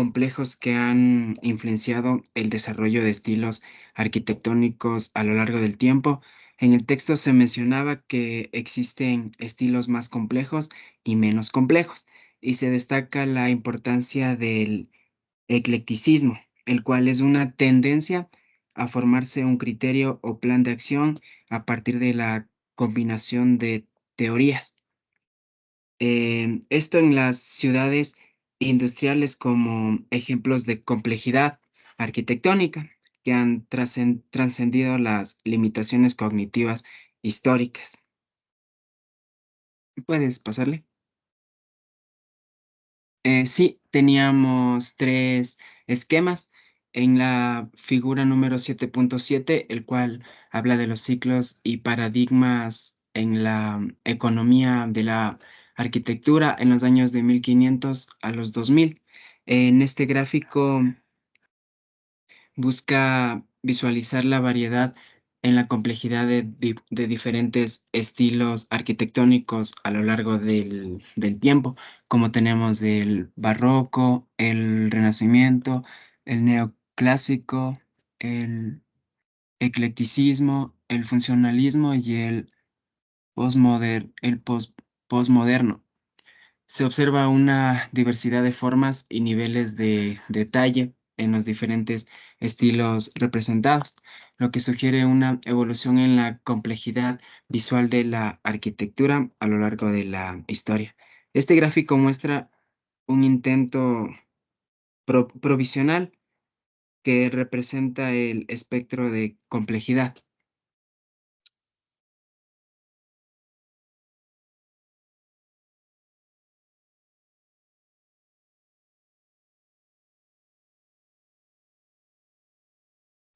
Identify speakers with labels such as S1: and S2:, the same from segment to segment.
S1: complejos que han influenciado el desarrollo de estilos arquitectónicos a lo largo del tiempo. En el texto se mencionaba que existen estilos más complejos y menos complejos, y se destaca la importancia del eclecticismo, el cual es una tendencia a formarse un criterio o plan de acción a partir de la combinación de teorías. Esto en las ciudades industriales como ejemplos de complejidad arquitectónica que han trascendido las limitaciones cognitivas históricas. ¿Puedes pasarle? Sí, teníamos 3 esquemas. En la figura número 7.7, el cual habla de los ciclos y paradigmas en la economía de la arquitectura en los años de 1500 a los 2000. En este gráfico busca visualizar la variedad en la complejidad de diferentes estilos arquitectónicos a lo largo del tiempo, como tenemos el barroco, el renacimiento, el neoclásico, el eclecticismo, el funcionalismo y el posmoderno. Se observa una diversidad de formas y niveles de detalle en los diferentes estilos representados, lo que sugiere una evolución en la complejidad visual de la arquitectura a lo largo de la historia. Este gráfico muestra un intento provisional que representa el espectro de complejidad.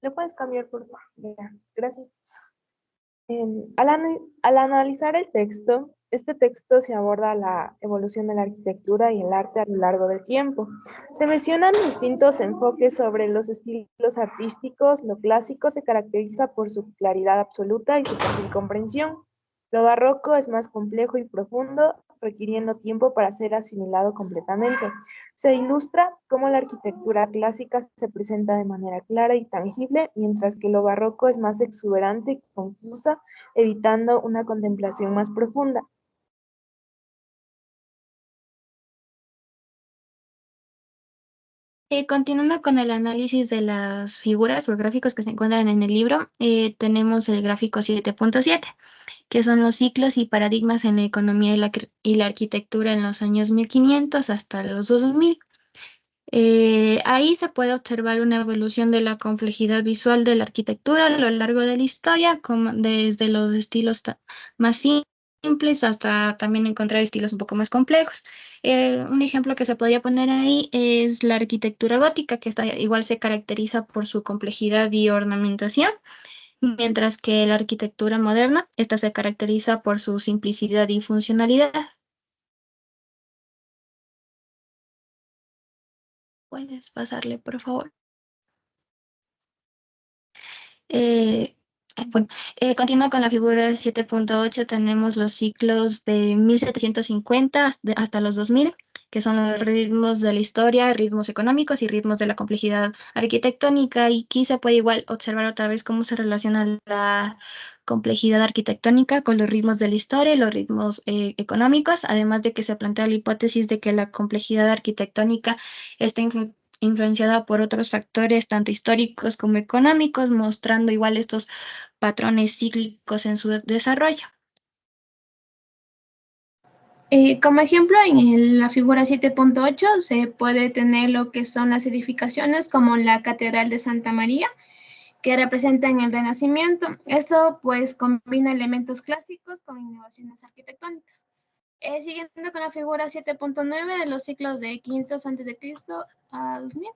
S2: ¿Le puedes cambiar, por favor? Ya, gracias. Al analizar el texto, este texto se aborda la evolución de la arquitectura y el arte a lo largo del tiempo. Se mencionan distintos enfoques sobre los estilos artísticos. Lo clásico se caracteriza por su claridad absoluta y su fácil comprensión. Lo barroco es más complejo y profundo, requiriendo tiempo para ser asimilado completamente. Se ilustra cómo la arquitectura clásica se presenta de manera clara y tangible, mientras que lo barroco es más exuberante y confusa, evitando una contemplación más profunda.
S3: Continuando con el análisis de las figuras o gráficos que se encuentran en el libro, tenemos el gráfico 7.7, que son los ciclos y paradigmas en la economía y la arquitectura en los años 1500 hasta los 2000. Ahí se puede observar una evolución de la complejidad visual de la arquitectura a lo largo de la historia, como desde los estilos más simples hasta también encontrar estilos un poco más complejos. Un ejemplo que se podría poner ahí es la arquitectura gótica, que igual se caracteriza por su complejidad y ornamentación, mientras que la arquitectura moderna, esta se caracteriza por su simplicidad y funcionalidad. ¿Puedes pasarle, por favor? Eh, bueno, continuando con la figura 7.8, tenemos los ciclos de 1750 hasta los 2000, que son los ritmos de la historia, ritmos económicos y ritmos de la complejidad arquitectónica. Y aquí se puede igual observar otra vez cómo se relaciona la complejidad arquitectónica con los ritmos de la historia y los ritmos económicos, además de que se plantea la hipótesis de que la complejidad arquitectónica está influenciada por otros factores, tanto históricos como económicos, mostrando igual estos patrones cíclicos en su desarrollo.
S4: Como ejemplo, en la figura 7.8 se puede tener lo que son las edificaciones como la Catedral de Santa María, que representan el Renacimiento. Esto pues combina elementos clásicos con innovaciones arquitectónicas. Siguiendo con la figura 7.9 de los ciclos de 500 a.C. a 2000,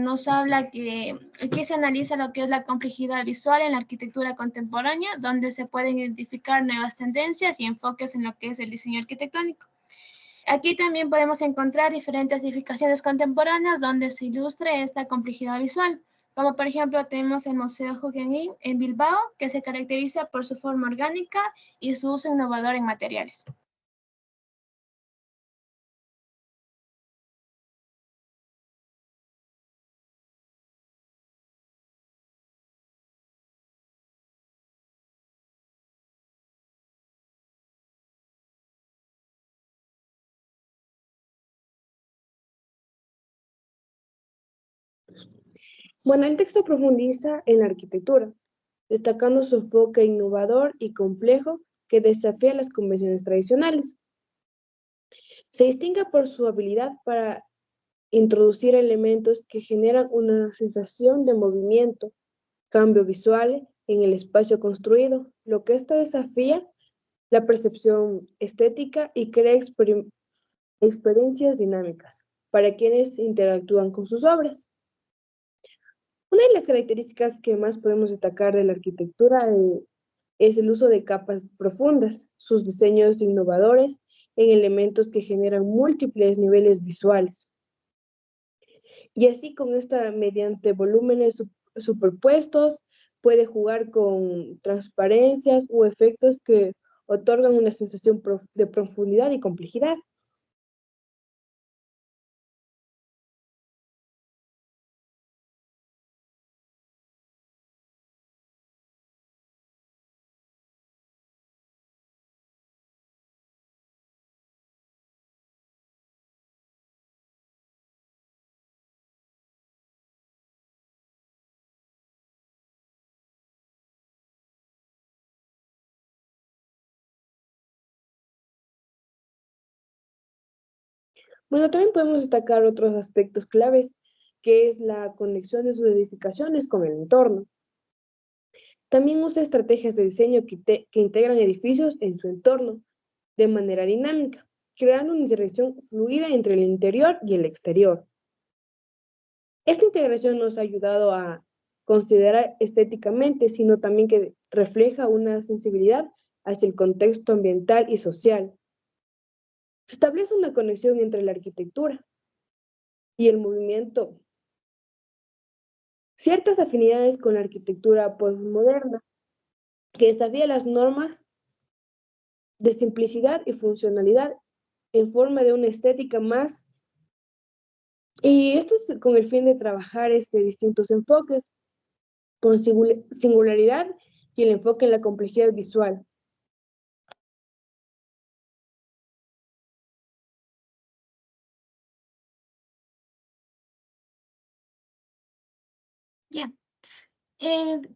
S4: nos habla que aquí se analiza lo que es la complejidad visual en la arquitectura contemporánea, donde se pueden identificar nuevas tendencias y enfoques en lo que es el diseño arquitectónico. Aquí también podemos encontrar diferentes edificaciones contemporáneas donde se ilustre esta complejidad visual, como por ejemplo tenemos el Museo Guggenheim en Bilbao, que se caracteriza por su forma orgánica y su uso innovador en materiales.
S5: Bueno, el texto profundiza en la arquitectura, destacando su enfoque innovador y complejo que desafía las convenciones tradicionales. Se distingue por su habilidad para introducir elementos que generan una sensación de movimiento, cambio visual en el espacio construido, lo que ésta desafía la percepción estética y crea experiencias dinámicas para quienes interactúan con sus obras. Una de las características que más podemos destacar de la arquitectura es el uso de capas profundas, sus diseños innovadores en elementos que generan múltiples niveles visuales. Y así con esta, mediante volúmenes superpuestos, puede jugar con transparencias o efectos que otorgan una sensación de profundidad y complejidad. Bueno, también podemos destacar otros aspectos claves, que es la conexión de sus edificaciones con el entorno. También usa estrategias de diseño que integran edificios en su entorno de manera dinámica, creando una interacción fluida entre el interior y el exterior. Esta integración nos ha ayudado a considerar estéticamente, sino también que refleja una sensibilidad hacia el contexto ambiental y social. Se establece una conexión entre la arquitectura y el movimiento, ciertas afinidades con la arquitectura postmoderna, que desafía las normas de simplicidad y funcionalidad en forma de una estética más, y esto es con el fin de trabajar distintos enfoques, con singularidad y el enfoque en la complejidad visual.
S3: Ya.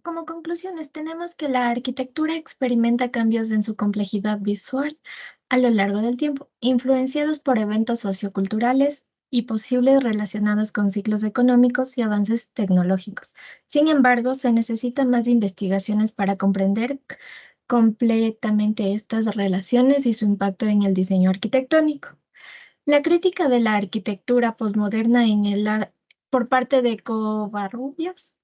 S3: Como conclusiones, tenemos que la arquitectura experimenta cambios en su complejidad visual a lo largo del tiempo, influenciados por eventos socioculturales y posibles relacionados con ciclos económicos y avances tecnológicos. Sin embargo, se necesitan más investigaciones para comprender completamente estas relaciones y su impacto en el diseño arquitectónico. La crítica de la arquitectura posmoderna por parte de Covarrubias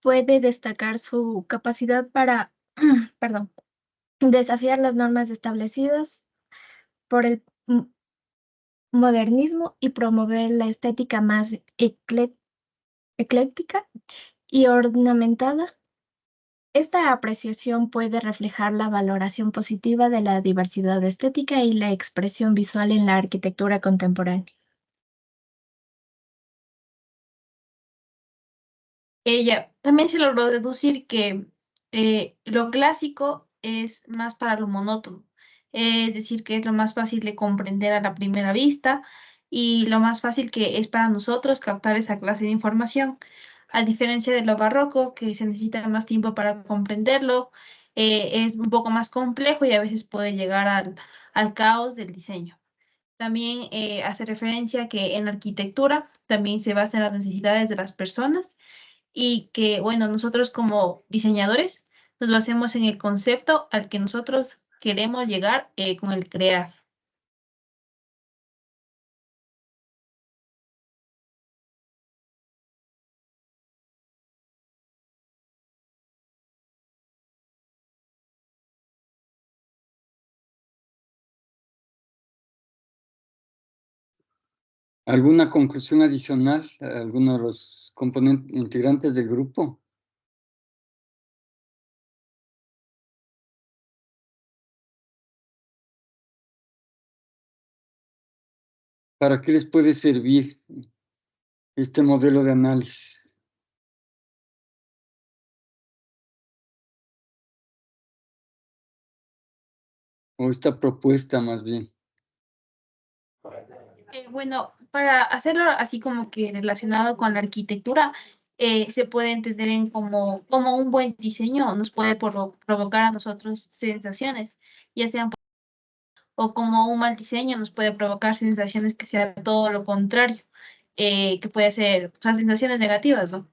S3: puede destacar su capacidad para, perdón, desafiar las normas establecidas por el modernismo y promover la estética más ecléctica y ornamentada. Esta apreciación puede reflejar la valoración positiva de la diversidad estética y la expresión visual en la arquitectura contemporánea.
S4: Ella también se logró deducir que lo clásico es más para lo monótono, es decir, que es lo más fácil de comprender a la primera vista y lo más fácil que es para nosotros captar esa clase de información, a diferencia de lo barroco, que se necesita más tiempo para comprenderlo, es un poco más complejo y a veces puede llegar al caos del diseño. También hace referencia que en la arquitectura también se basa en las necesidades de las personas y que, bueno, nosotros como diseñadores nos basemos en el concepto al que nosotros queremos llegar con el crear.
S6: ¿Alguna conclusión adicional a alguno de los integrantes del grupo? ¿Para qué les puede servir este modelo de análisis? O esta propuesta más bien.
S4: Bueno, para hacerlo así como que relacionado con la arquitectura,
S7: se puede entender en como un buen diseño nos puede provocar a nosotros sensaciones, ya sean o como un mal diseño nos puede provocar sensaciones que sea todo lo contrario, que puede ser, o sea, sensaciones negativas, ¿no?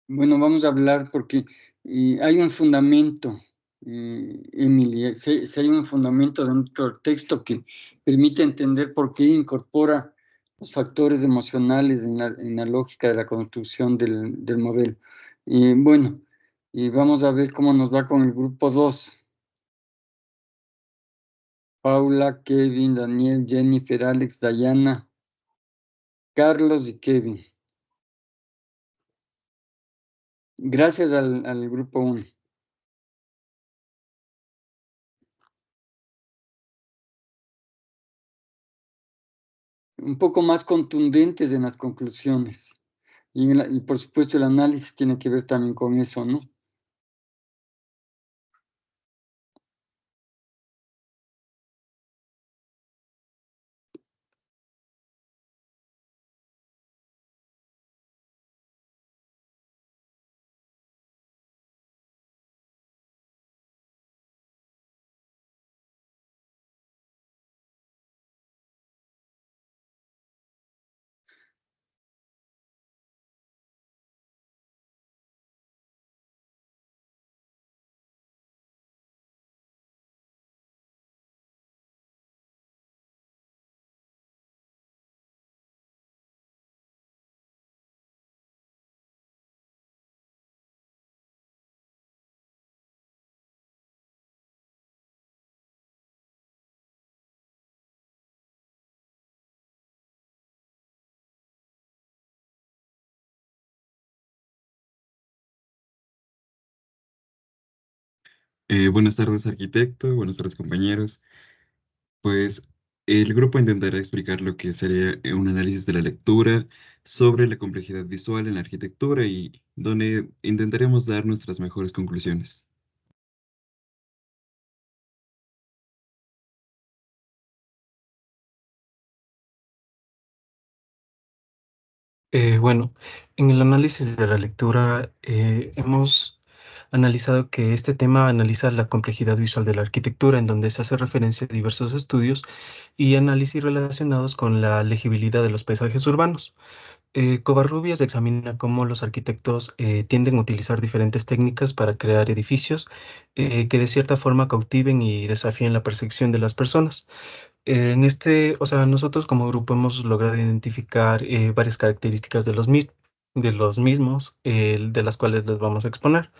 S6: Bueno, vamos a hablar porque hay un fundamento, Emilia, si hay un fundamento dentro del texto que permite entender por qué incorpora los factores emocionales en la lógica de la construcción del modelo. Bueno, y vamos a ver cómo nos va con el grupo 2. Paula, Kevin, Daniel, Jennifer, Alex, Dayana, Carlos y Kevin. Gracias al grupo 1. Un poco más contundentes en las conclusiones. Y por supuesto el análisis tiene que ver también con eso, ¿no?
S8: Buenas tardes, arquitecto. Buenas tardes, compañeros. Pues el grupo intentará explicar lo que sería un análisis de la lectura sobre la complejidad visual en la arquitectura y donde intentaremos dar nuestras mejores conclusiones.
S9: Bueno, en el análisis de la lectura hemos analizado que este tema analiza la complejidad visual de la arquitectura, en donde se hace referencia a diversos estudios y análisis relacionados con la legibilidad de los paisajes urbanos. Covarrubias examina cómo los arquitectos tienden a utilizar diferentes técnicas para crear edificios que de cierta forma cautiven y desafíen la percepción de las personas. O sea, nosotros como grupo hemos logrado identificar varias características de los mismos, de las cuales les vamos a exponer.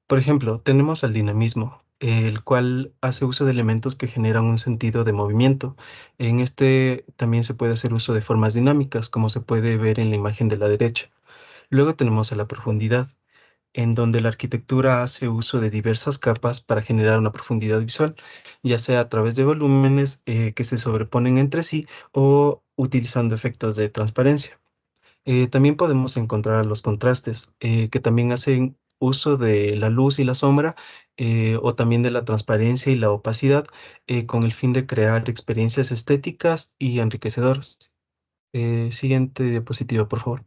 S9: Por ejemplo, tenemos al dinamismo, el cual hace uso de elementos que generan un sentido de movimiento. En este también se puede hacer uso de formas dinámicas, como se puede ver en la imagen de la derecha. Luego tenemos a la profundidad, en donde la arquitectura hace uso de diversas capas para generar una profundidad visual, ya sea a través de volúmenes que se sobreponen entre sí o utilizando efectos de transparencia. También podemos encontrar los contrastes, que también hacen uso de la luz y la sombra, o también de la transparencia y la opacidad, con el fin de crear experiencias estéticas y enriquecedoras. Siguiente diapositiva, por favor.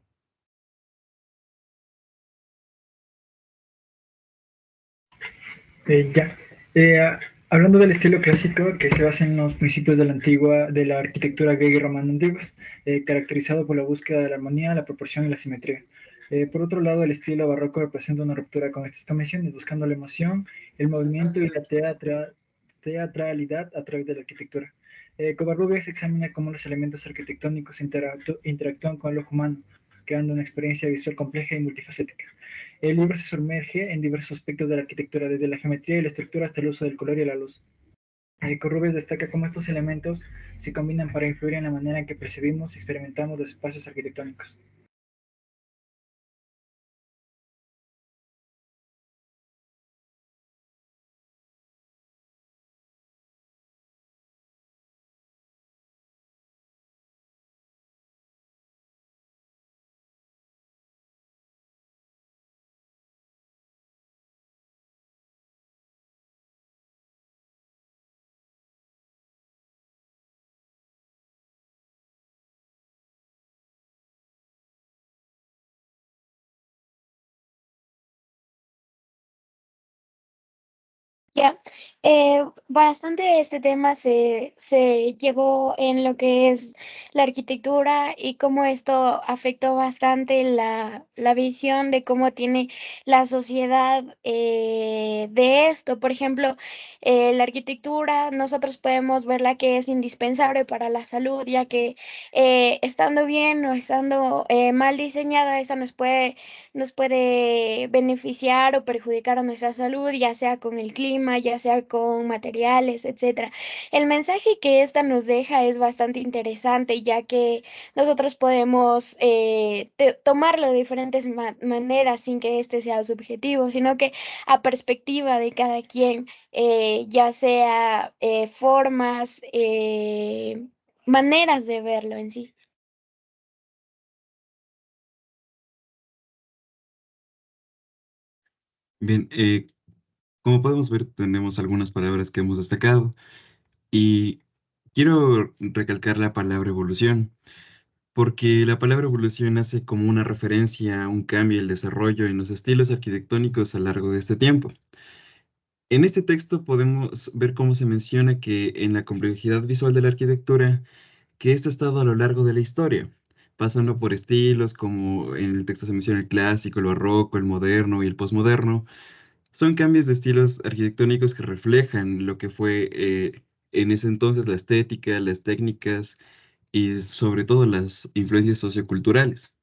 S10: Ya. Hablando del estilo clásico que se basa en los principios de la arquitectura griega y romana antiguas, caracterizado por la búsqueda de la armonía, la proporción y la simetría. Por otro lado, el estilo barroco representa una ruptura con estas convenciones, buscando la emoción, el movimiento y la teatralidad a través de la arquitectura. Covarrubias examina cómo los elementos arquitectónicos interactúan con el ojo humano, creando una experiencia visual compleja y multifacética. El libro se sumerge en diversos aspectos de la arquitectura, desde la geometría y la estructura hasta el uso del color y la luz. Covarrubias destaca cómo estos elementos se combinan para influir en la manera en que percibimos y experimentamos los espacios arquitectónicos.
S3: Ya, bastante este tema se llevó en lo que es la arquitectura y cómo esto afectó bastante la visión de cómo tiene la sociedad de esto. Por ejemplo, la arquitectura, nosotros podemos verla que es indispensable para la salud, ya que estando bien o estando mal diseñada, esa nos puede beneficiar o perjudicar a nuestra salud, ya sea con el clima, ya sea con materiales, etcétera. El mensaje que esta nos deja es bastante interesante, ya que nosotros podemos tomarlo de diferentes maneras sin que este sea subjetivo, sino que a perspectiva de cada quien, ya sea formas, maneras de verlo en sí.
S8: Bien, como podemos ver, tenemos algunas palabras que hemos destacado y quiero recalcar la palabra evolución, porque la palabra evolución hace como una referencia a un cambio y el desarrollo en los estilos arquitectónicos a lo largo de este tiempo. En este texto podemos ver cómo se menciona que en la complejidad visual de la arquitectura, que ésta ha estado a lo largo de la historia, pasando por estilos como en el texto se menciona el clásico, el barroco, el moderno y el posmoderno. Son cambios de estilos arquitectónicos que reflejan lo que fue en ese entonces la estética, las técnicas y sobre todo las influencias socioculturales.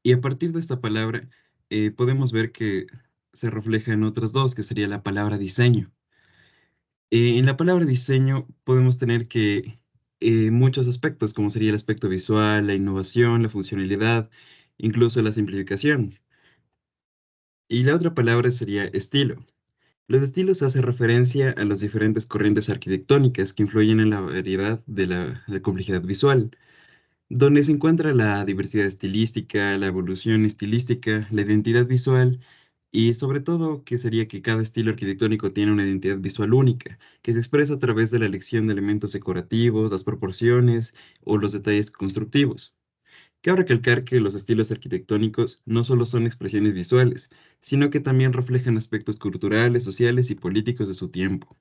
S8: Y a partir de esta palabra podemos ver que se refleja en otras dos, que sería la palabra diseño. En la palabra diseño podemos tener que muchos aspectos, como sería el aspecto visual, la innovación, la funcionalidad, incluso la simplificación. Y la otra palabra sería estilo. Los estilos hacen referencia a las diferentes corrientes arquitectónicas que influyen en la variedad de la complejidad visual, donde se encuentra la diversidad estilística, la evolución estilística, la identidad visual y sobre todo que sería que cada estilo arquitectónico tiene una identidad visual única, que se expresa a través de la elección de elementos decorativos, las proporciones o los detalles constructivos. Cabe recalcar que los estilos arquitectónicos no solo son expresiones visuales, sino que también reflejan aspectos culturales, sociales y políticos de su tiempo.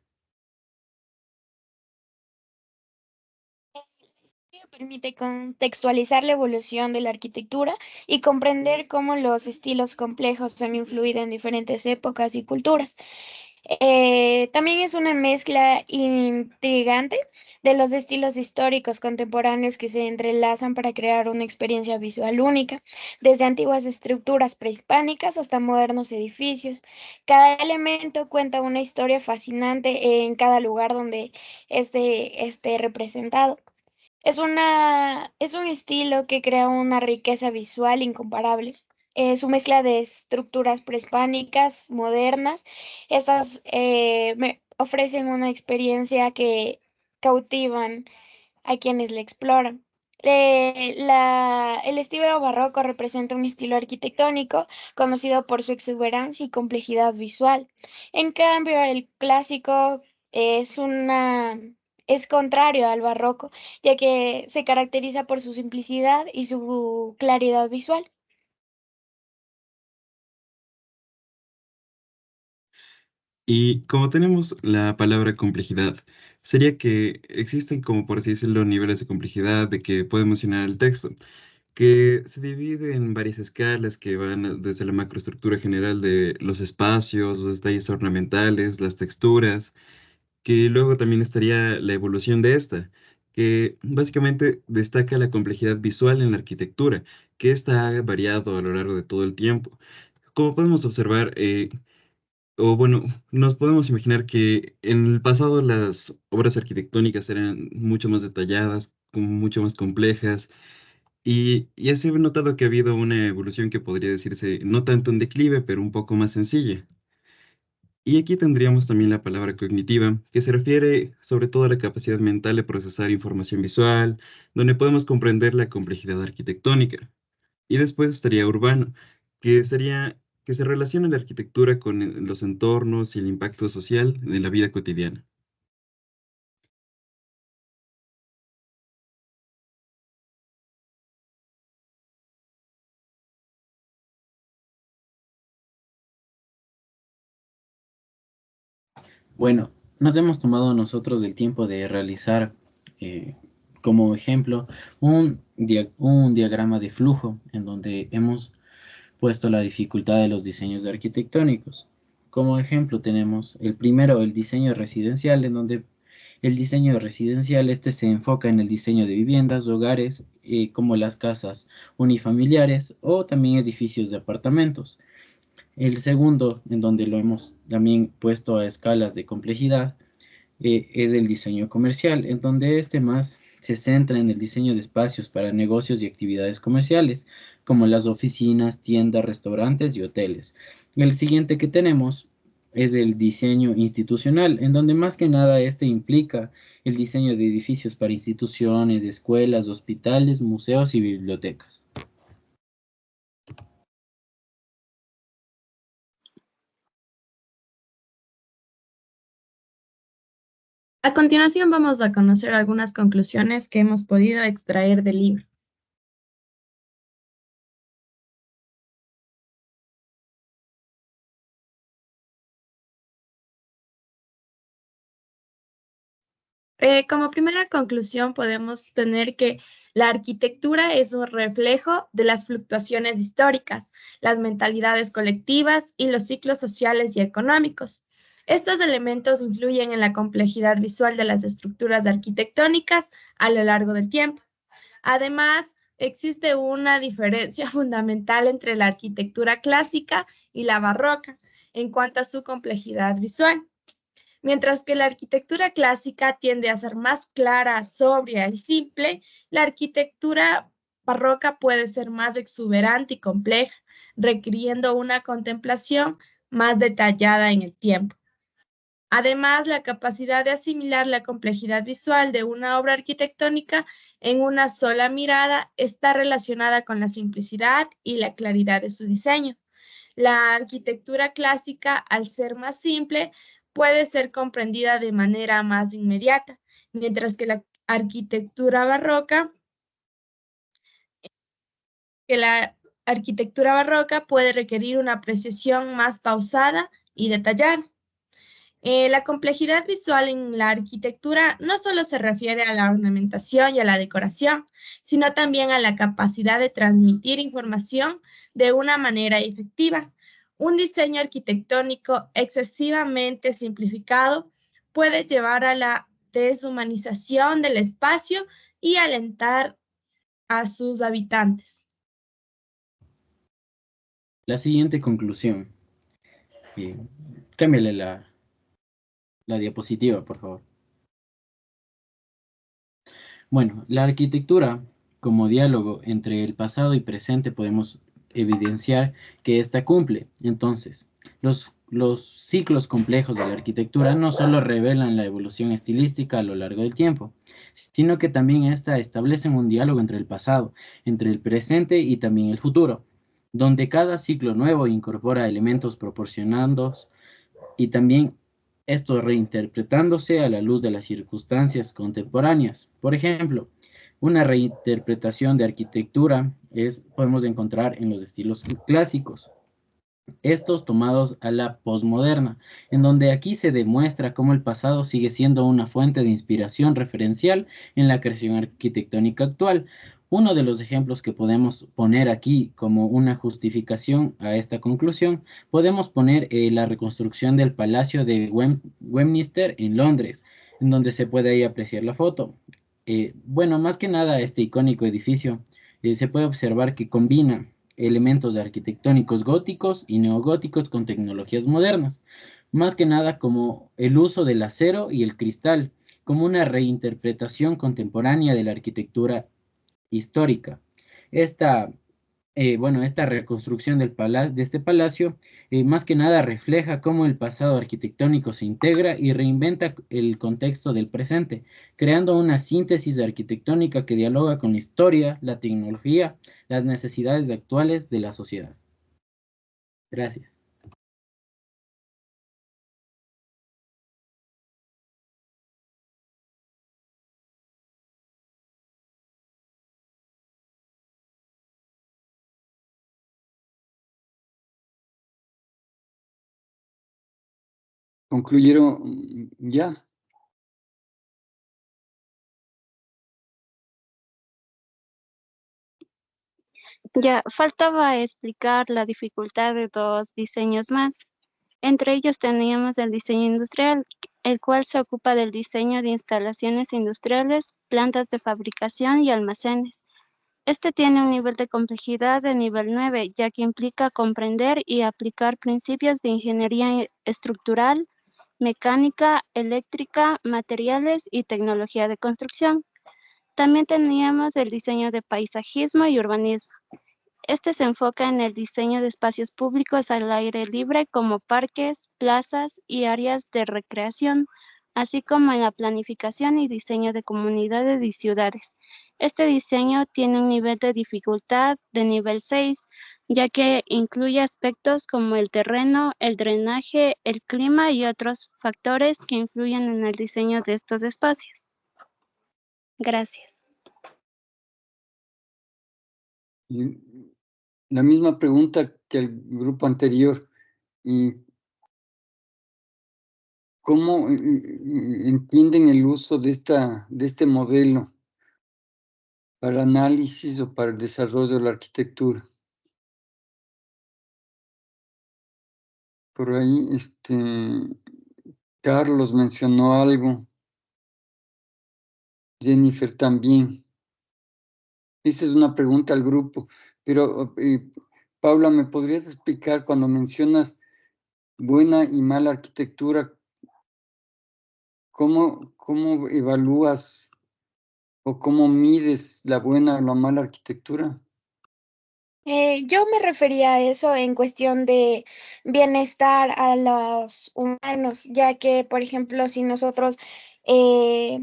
S3: Que permite contextualizar la evolución de la arquitectura y comprender cómo los estilos complejos han influido en diferentes épocas y culturas. También es una mezcla intrigante de los estilos históricos contemporáneos que se entrelazan para crear una experiencia visual única, desde antiguas estructuras prehispánicas hasta modernos edificios. Cada elemento cuenta una historia fascinante en cada lugar donde esté representado. Es un estilo que crea una riqueza visual incomparable. Su mezcla de estructuras prehispánicas, modernas, estas me ofrecen una experiencia que cautivan a quienes la exploran. El estilo barroco representa un estilo arquitectónico conocido por su exuberancia y complejidad visual. En cambio, el clásico es es contrario al barroco, ya que se caracteriza por su simplicidad y su claridad visual.
S8: Y como tenemos la palabra complejidad, sería que existen, como por así decirlo, niveles de complejidad de que puede mencionar el texto, que se divide en varias escalas que van desde la macroestructura general de los espacios, los detalles ornamentales, las texturas, que luego también estaría la evolución de esta, que básicamente destaca la complejidad visual en la arquitectura, que esta ha variado a lo largo de todo el tiempo. Como podemos observar, o bueno, nos podemos imaginar que en el pasado las obras arquitectónicas eran mucho más detalladas, como mucho más complejas, y así he notado que ha habido una evolución que podría decirse no tanto en declive, pero un poco más sencilla. Y aquí tendríamos también la palabra cognitiva, que se refiere sobre todo a la capacidad mental de procesar información visual, donde podemos comprender la complejidad arquitectónica. Y después estaría urbano, que sería que se relaciona la arquitectura con los entornos y el impacto social de la vida cotidiana.
S11: Bueno, nos hemos tomado nosotros el tiempo de realizar como ejemplo un diagrama de flujo en donde hemos puesto la dificultad de los diseños arquitectónicos. Como ejemplo tenemos el primero, el diseño residencial, en donde el diseño residencial se enfoca en el diseño de viviendas, hogares, como las casas unifamiliares o también edificios de apartamentos. El segundo, en donde lo hemos también puesto a escalas de complejidad, es el diseño comercial, en donde más se centra en el diseño de espacios para negocios y actividades comerciales, como las oficinas, tiendas, restaurantes y hoteles. El siguiente que tenemos es el diseño institucional, en donde más que nada implica el diseño de edificios para instituciones, escuelas, hospitales, museos y bibliotecas.
S3: A continuación vamos a conocer algunas conclusiones que hemos podido extraer del libro. Como primera conclusión podemos tener que la arquitectura es un reflejo de las fluctuaciones históricas, las mentalidades colectivas y los ciclos sociales y económicos. Estos elementos influyen en la complejidad visual de las estructuras arquitectónicas a lo largo del tiempo. Además, existe una diferencia fundamental entre la arquitectura clásica y la barroca en cuanto a su complejidad visual. Mientras que la arquitectura clásica tiende a ser más clara, sobria y simple, la arquitectura barroca puede ser más exuberante y compleja, requiriendo una contemplación más detallada en el tiempo. Además, la capacidad de asimilar la complejidad visual de una obra arquitectónica en una sola mirada está relacionada con la simplicidad y la claridad de su diseño. La arquitectura clásica, al ser más simple, puede ser comprendida de manera más inmediata, mientras que la arquitectura barroca, puede requerir una apreciación más pausada y detallada. La complejidad visual en la arquitectura no solo se refiere a la ornamentación y a la decoración, sino también a la capacidad de transmitir información de una manera efectiva. Un diseño arquitectónico excesivamente simplificado puede llevar a la deshumanización del espacio y alentar a sus habitantes.
S11: La siguiente conclusión. Cámbiale la diapositiva, por favor. Bueno, la arquitectura como diálogo entre el pasado y presente podemos evidenciar que ésta cumple. Entonces, los ciclos complejos de la arquitectura no solo revelan la evolución estilística a lo largo del tiempo, sino que también establecen un diálogo entre el pasado, entre el presente y también el futuro, donde cada ciclo nuevo incorpora elementos proporcionados y también esto reinterpretándose a la luz de las circunstancias contemporáneas. Por ejemplo, una reinterpretación de arquitectura podemos encontrar en los estilos clásicos, estos tomados a la posmoderna, en donde aquí se demuestra cómo el pasado sigue siendo una fuente de inspiración referencial en la creación arquitectónica actual. Uno de los ejemplos que podemos poner aquí como una justificación a esta conclusión, podemos poner la reconstrucción del Palacio de Westminster en Londres, en donde se puede ahí apreciar la foto. Bueno, más que nada este icónico edificio se puede observar que combina elementos arquitectónicos góticos y neogóticos con tecnologías modernas, más que nada como el uso del acero y el cristal, como una reinterpretación contemporánea de la arquitectura histórica. Esta, esta reconstrucción de este palacio, más que nada refleja cómo el pasado arquitectónico se integra y reinventa el contexto del presente, creando una síntesis arquitectónica que dialoga con la historia, la tecnología, las necesidades actuales de la sociedad. Gracias.
S6: ¿Concluyeron ya?
S12: Ya, faltaba explicar la dificultad de dos diseños más. Entre ellos teníamos el diseño industrial, el cual se ocupa del diseño de instalaciones industriales, plantas de fabricación y almacenes. Este tiene un nivel de complejidad de nivel 9, ya que implica comprender y aplicar principios de ingeniería estructural, mecánica, eléctrica, materiales y tecnología de construcción. También teníamos el diseño de paisajismo y urbanismo. Este se enfoca en el diseño de espacios públicos al aire libre como parques, plazas y áreas de recreación, así como en la planificación y diseño de comunidades y ciudades. Este diseño tiene un nivel de dificultad de nivel 6, ya que incluye aspectos como el terreno, el drenaje, el clima y otros factores que influyen en el diseño de estos espacios. Gracias.
S6: Y la misma pregunta que el grupo anterior. ¿Cómo entienden el uso de este modelo para análisis o para el desarrollo de la arquitectura? Por ahí, Carlos mencionó algo, Jennifer también. Esa es una pregunta al grupo, pero Paula, ¿me podrías explicar cuando mencionas buena y mala arquitectura, cómo evalúas o cómo mides la buena o la mala arquitectura?
S13: Yo me refería a eso en cuestión de bienestar a los humanos, ya que, por ejemplo, si nosotros eh,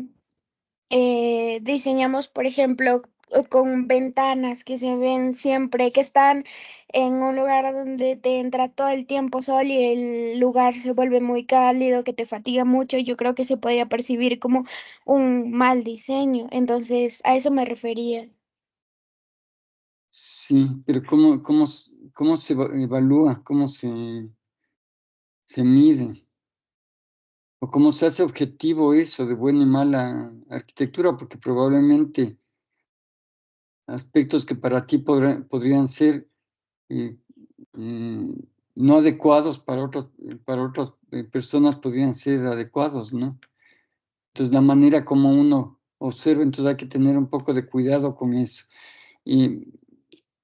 S13: diseñamos, por ejemplo, con ventanas que se ven siempre, que están en un lugar donde te entra todo el tiempo sol y el lugar se vuelve muy cálido, que te fatiga mucho, yo creo que se podría percibir como un mal diseño. Entonces, a eso me refería.
S6: Sí, pero ¿cómo se evalúa? ¿Cómo se mide? ¿O cómo se hace objetivo eso de buena y mala arquitectura? Porque probablemente aspectos que para ti podrían ser no adecuados para otras personas podrían ser adecuados, ¿no? Entonces, la manera como uno observa, entonces hay que tener un poco de cuidado con eso. Y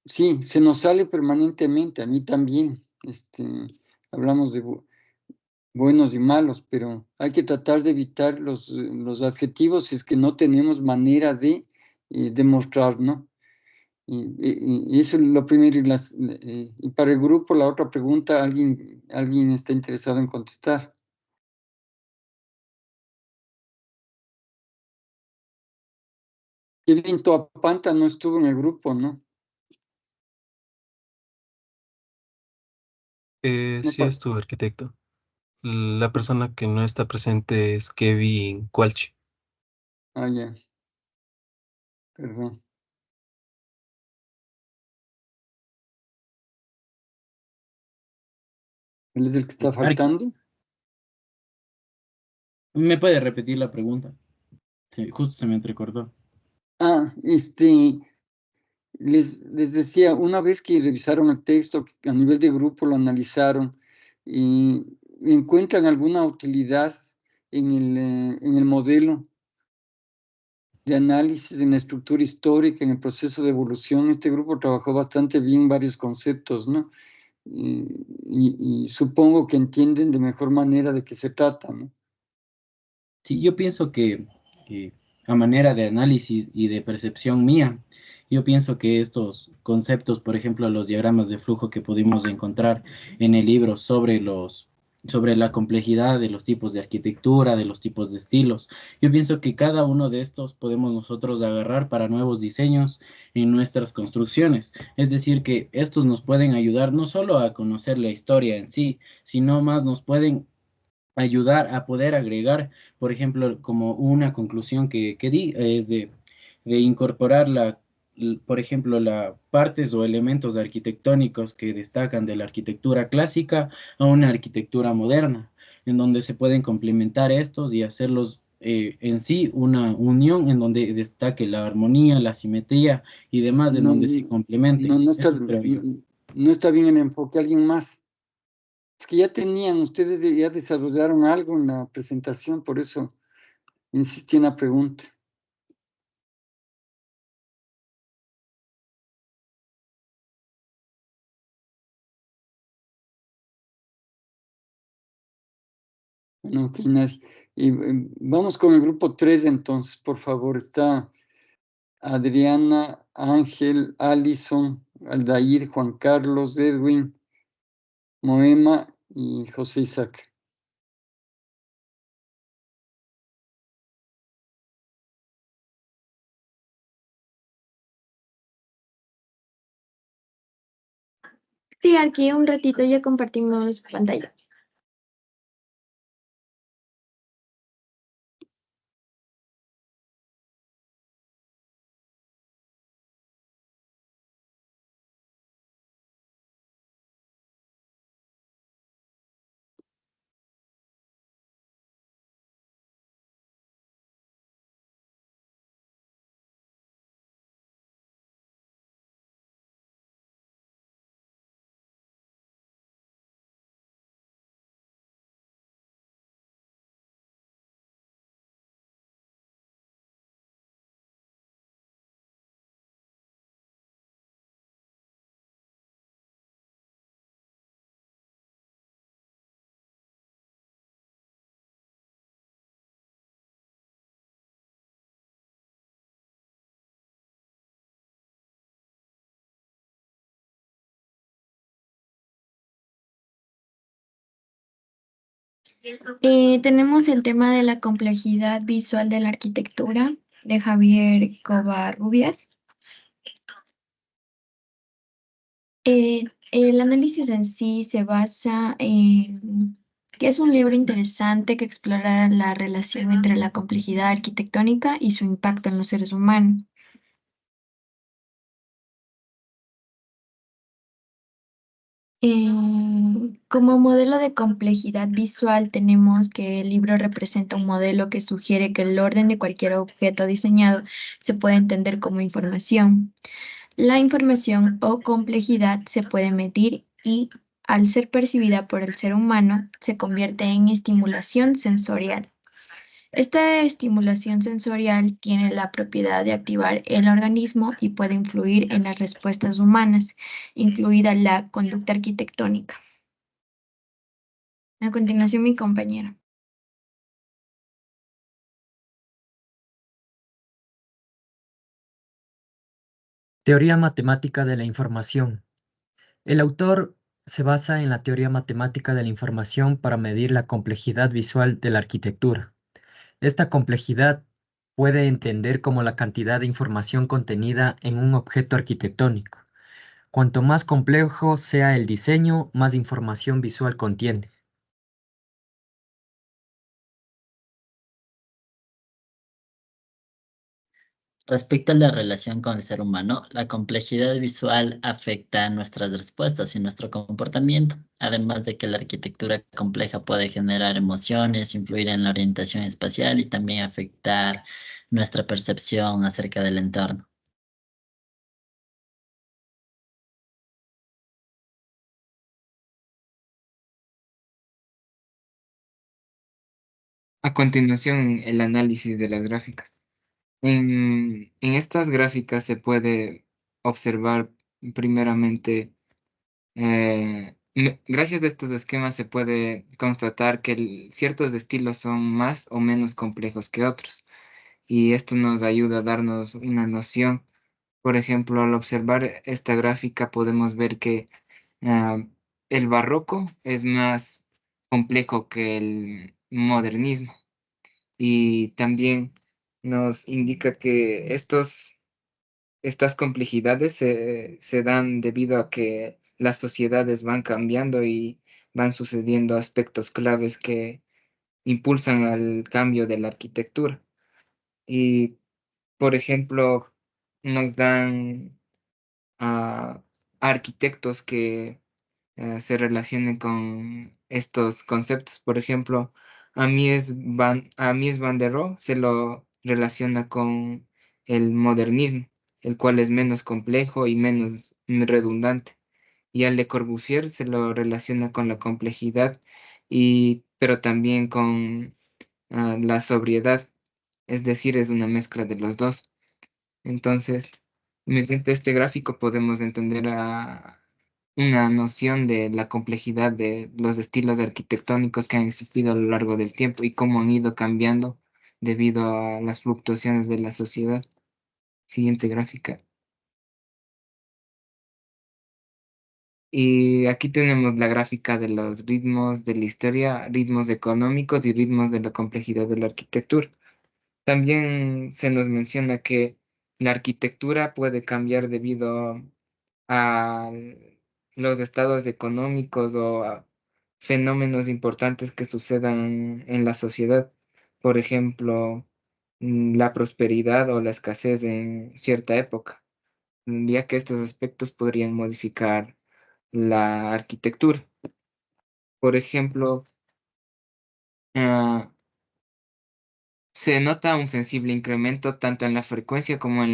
S6: sí, se nos sale permanentemente, a mí también. Hablamos de buenos y malos, pero hay que tratar de evitar los adjetivos si es que no tenemos manera de demostrar, ¿no? Y eso es lo primero. Y para el grupo, la otra pregunta, ¿alguien está interesado en contestar? Kevin Toapanta no estuvo en el grupo, ¿no?
S9: Sí estuvo, arquitecto. La persona que no está presente es Kevin Cualchi.
S6: Ah, ya. Perdón. ¿Él es el que está faltando?
S11: ¿Me puede repetir la pregunta? Sí, justo se me entrecortó.
S6: Ah, les decía, una vez que revisaron el texto, que a nivel de grupo lo analizaron, y encuentran alguna utilidad en el modelo de análisis, en la estructura histórica, en el proceso de evolución. Este grupo trabajó bastante bien varios conceptos, ¿no? Y supongo que entienden de mejor manera de qué se trata, ¿no?
S11: Sí, yo pienso que a manera de análisis y de percepción mía, yo pienso que estos conceptos, por ejemplo, los diagramas de flujo que pudimos encontrar en el libro sobre la complejidad de los tipos de arquitectura, de los tipos de estilos, yo pienso que cada uno de estos podemos nosotros agarrar para nuevos diseños en nuestras construcciones. Es decir, que estos nos pueden ayudar no solo a conocer la historia en sí, sino más nos pueden ayudar a poder agregar, por ejemplo, como una conclusión que di, es de incorporar por ejemplo, las partes o elementos arquitectónicos que destacan de la arquitectura clásica a una arquitectura moderna. en donde se pueden complementar estos y hacerlos en sí una unión en donde destaque la armonía, la simetría y demás, en
S6: No,
S11: donde se complementen.
S6: no está,
S11: Eso creo yo.
S6: no está bien el enfoque. ¿Alguien más? Es que ya tenían, ustedes ya desarrollaron algo en la presentación, por eso insistí en la pregunta. No, ok, nadie. Y vamos con el grupo 3 entonces, por favor. Está Adriana, Ángel, Alison, Aldair, Juan Carlos, Edwin, Moema y José Isaac.
S3: Sí, aquí un ratito ya compartimos pantalla. Tenemos el tema de la complejidad visual de la arquitectura de Javier Covarrubias. El análisis en sí se basa en que es un libro interesante que explora la relación entre la complejidad arquitectónica y su impacto en los seres humanos. Como modelo de complejidad visual tenemos que el libro representa un modelo que sugiere que el orden de cualquier objeto diseñado se puede entender como información. La información o complejidad se puede medir y, al ser percibida por el ser humano, se convierte en estimulación sensorial. Esta estimulación sensorial tiene la propiedad de activar el organismo y puede influir en las respuestas humanas, incluida la conducta arquitectónica. A continuación, mi compañera.
S14: Teoría matemática de la información. El autor se basa en la teoría matemática de la información para medir la complejidad visual de la arquitectura. Esta complejidad puede entender como la cantidad de información contenida en un objeto arquitectónico. Cuanto más complejo sea el diseño, más información visual contiene.
S15: Respecto a la relación con el ser humano, la complejidad visual afecta nuestras respuestas y nuestro comportamiento, además de que la arquitectura compleja puede generar emociones, influir en la orientación espacial y también afectar nuestra percepción acerca del entorno.
S1: A continuación, el análisis de las gráficas. En estas gráficas se puede observar primeramente, gracias a estos esquemas se puede constatar que ciertos estilos son más o menos complejos que otros, y esto nos ayuda a darnos una noción. Por ejemplo, al observar esta gráfica podemos ver que ah, el barroco es más complejo que el modernismo, y también nos indica que estas complejidades se dan debido a que las sociedades van cambiando y van sucediendo aspectos claves que impulsan al cambio de la arquitectura. Y, por ejemplo, nos dan a arquitectos que se relacionen con
S16: estos conceptos. Por ejemplo, a Mies van der Rohe se lo relaciona con el modernismo, el cual es menos complejo y menos redundante. Y a Le Corbusier se lo relaciona con la complejidad, pero también con la sobriedad, es decir, es una mezcla de los dos. Entonces, mediante este gráfico podemos entender una noción de la complejidad de los estilos arquitectónicos que han existido a lo largo del tiempo y cómo han ido cambiando debido a las fluctuaciones de la sociedad. Siguiente gráfica. Y aquí tenemos la gráfica de los ritmos de la historia, ritmos económicos y ritmos de la complejidad de la arquitectura. También se nos menciona que la arquitectura puede cambiar debido a los estados económicos o a fenómenos importantes que sucedan en la sociedad. Por ejemplo, la prosperidad o la escasez en cierta época, ya que estos aspectos podrían modificar la arquitectura. Por ejemplo, ah, se nota un sensible incremento tanto en la frecuencia como en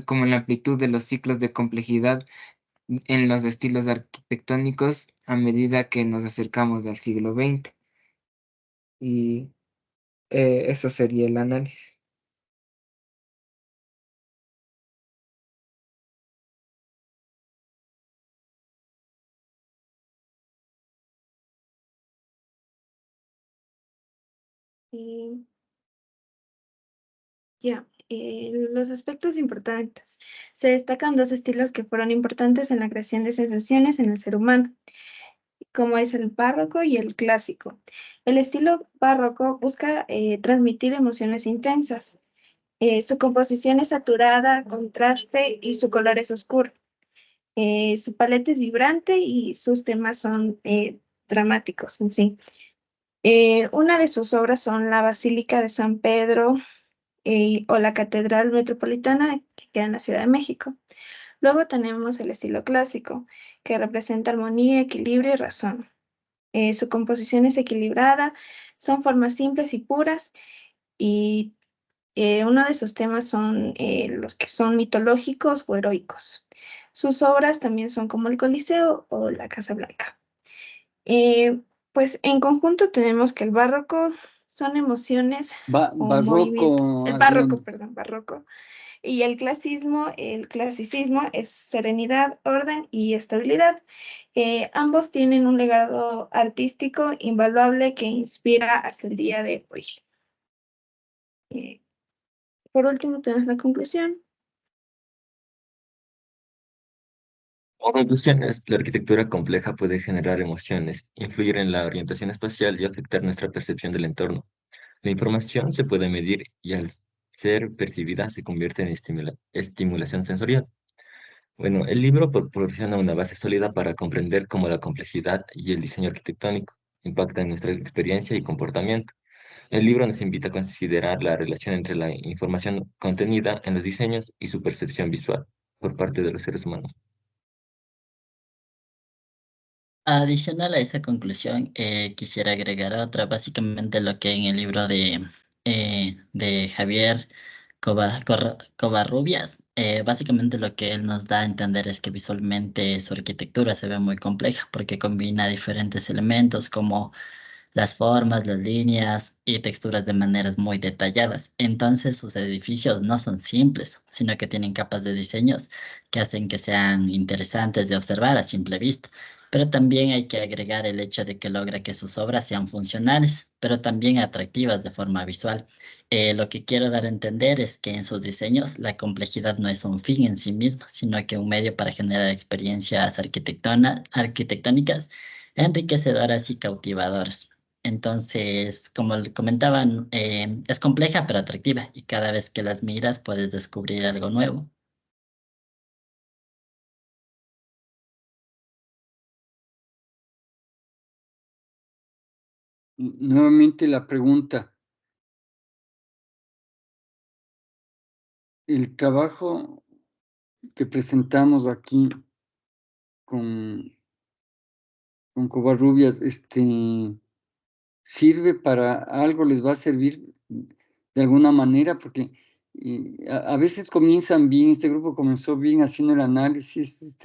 S16: como en la amplitud de los ciclos de complejidad en los estilos arquitectónicos a medida que nos acercamos al siglo XX. Y eso sería el análisis.
S2: Y ya, los aspectos importantes. Se destacan dos estilos que fueron importantes en la creación de sensaciones en el ser humano, como es el barroco y el clásico. El estilo barroco busca transmitir emociones intensas. Su composición es saturada, contraste y su color es oscuro. Su paleta es vibrante y sus temas son dramáticos en sí. Una de sus obras son la Basílica de San Pedro o la Catedral Metropolitana que queda en la Ciudad de México. Luego tenemos el estilo clásico, que representa armonía, equilibrio y razón. Su composición es equilibrada, son formas simples y puras, y uno de sus temas son los que son mitológicos o heroicos. Sus obras también son como el Coliseo o la Casa Blanca. Pues en conjunto tenemos que el barroco son emociones o movimientos.
S6: Barroco,
S2: El barroco,
S6: Adrián.
S2: perdón, barroco. Y el clasicismo es serenidad, orden y estabilidad. Ambos tienen un legado artístico invaluable que inspira hasta el día de hoy. Por último, tenemos la conclusión.
S17: Como conclusiones, la arquitectura compleja puede generar emociones, influir en la orientación espacial y afectar nuestra percepción del entorno. La información se puede medir y al ser percibida se convierte en estimulación sensorial. Bueno, el libro proporciona una base sólida para comprender cómo la complejidad y el diseño arquitectónico impactan nuestra experiencia y comportamiento. El libro nos invita a considerar la relación entre la información contenida en los diseños y su percepción visual por parte de los seres humanos.
S15: Adicional a esa conclusión, quisiera agregar otra, básicamente lo que en el libro de Javier Covarrubias, básicamente lo que él nos da a entender es que visualmente su arquitectura se ve muy compleja porque combina diferentes elementos como las formas, las líneas y texturas de maneras muy detalladas. Entonces sus edificios no son simples, sino que tienen capas de diseños que hacen que sean interesantes de observar a simple vista. Pero también hay que agregar el hecho de que logra que sus obras sean funcionales, pero también atractivas de forma visual. Lo que quiero dar a entender es que en sus diseños la complejidad no es un fin en sí mismo, sino que un medio para generar experiencias arquitectónicas enriquecedoras y cautivadoras. Entonces, como le comentaban, es compleja pero atractiva y cada vez que las miras puedes descubrir algo nuevo.
S6: Nuevamente la pregunta. El trabajo que presentamos aquí con con Covarrubias, sirve para algo, les va a servir de alguna manera, porque a veces comienzan bien, este grupo comenzó bien haciendo el análisis,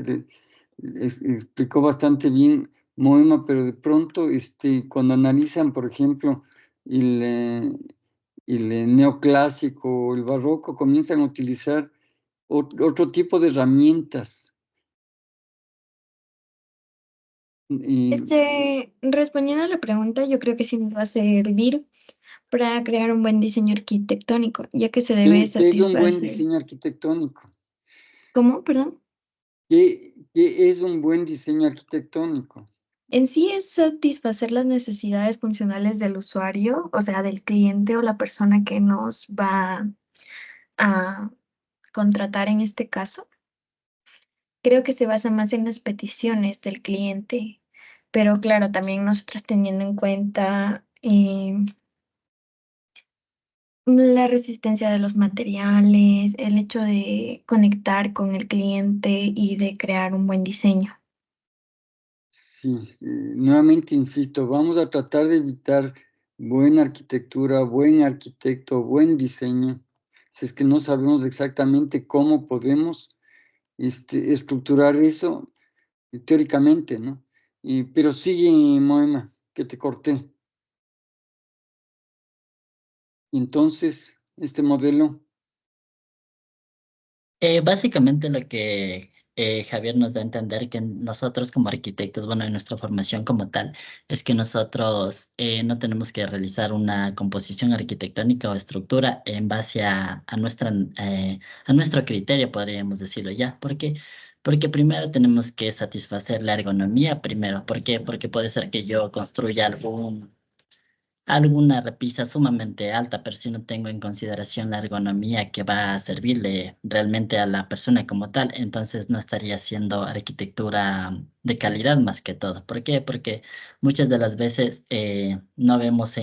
S6: explicó bastante bien Moema, pero de pronto, cuando analizan, por ejemplo, el neoclásico, el barroco, comienzan a utilizar otro tipo de herramientas.
S3: Respondiendo a la pregunta, yo creo que sí nos va a servir para crear un buen diseño arquitectónico, ya que se debe
S6: ¿Qué es un buen
S3: satisfacer.
S6: diseño arquitectónico?
S3: ¿Cómo? Perdón.
S6: ¿Qué es un buen diseño arquitectónico?
S3: En sí es satisfacer las necesidades funcionales del usuario, o sea, del cliente o la persona que nos va a contratar en este caso. Creo que se basa más en las peticiones del cliente, pero claro, también nosotros teniendo en cuenta la resistencia de los materiales, el hecho de conectar con el cliente y de crear un buen diseño.
S6: Sí, nuevamente insisto, vamos a tratar de evitar buena arquitectura, buen arquitecto, buen diseño, si es que no sabemos exactamente cómo podemos estructurar eso teóricamente, ¿no? Pero sigue, Moema, que te corté. Entonces, este modelo.
S15: Básicamente lo que Javier nos da a entender que nosotros como arquitectos, bueno, en nuestra formación como tal, es que nosotros no tenemos que realizar una composición arquitectónica o estructura en base a nuestro criterio, podríamos decirlo ya. ¿Por qué? Porque primero tenemos que satisfacer la ergonomía primero. ¿Por qué? Porque puede ser que yo construya alguna repisa sumamente alta, pero si no tengo en consideración la ergonomía que va a servirle realmente a la persona como tal, entonces no estaría haciendo arquitectura de calidad más que todo. ¿Por qué? Porque muchas de las veces no vemos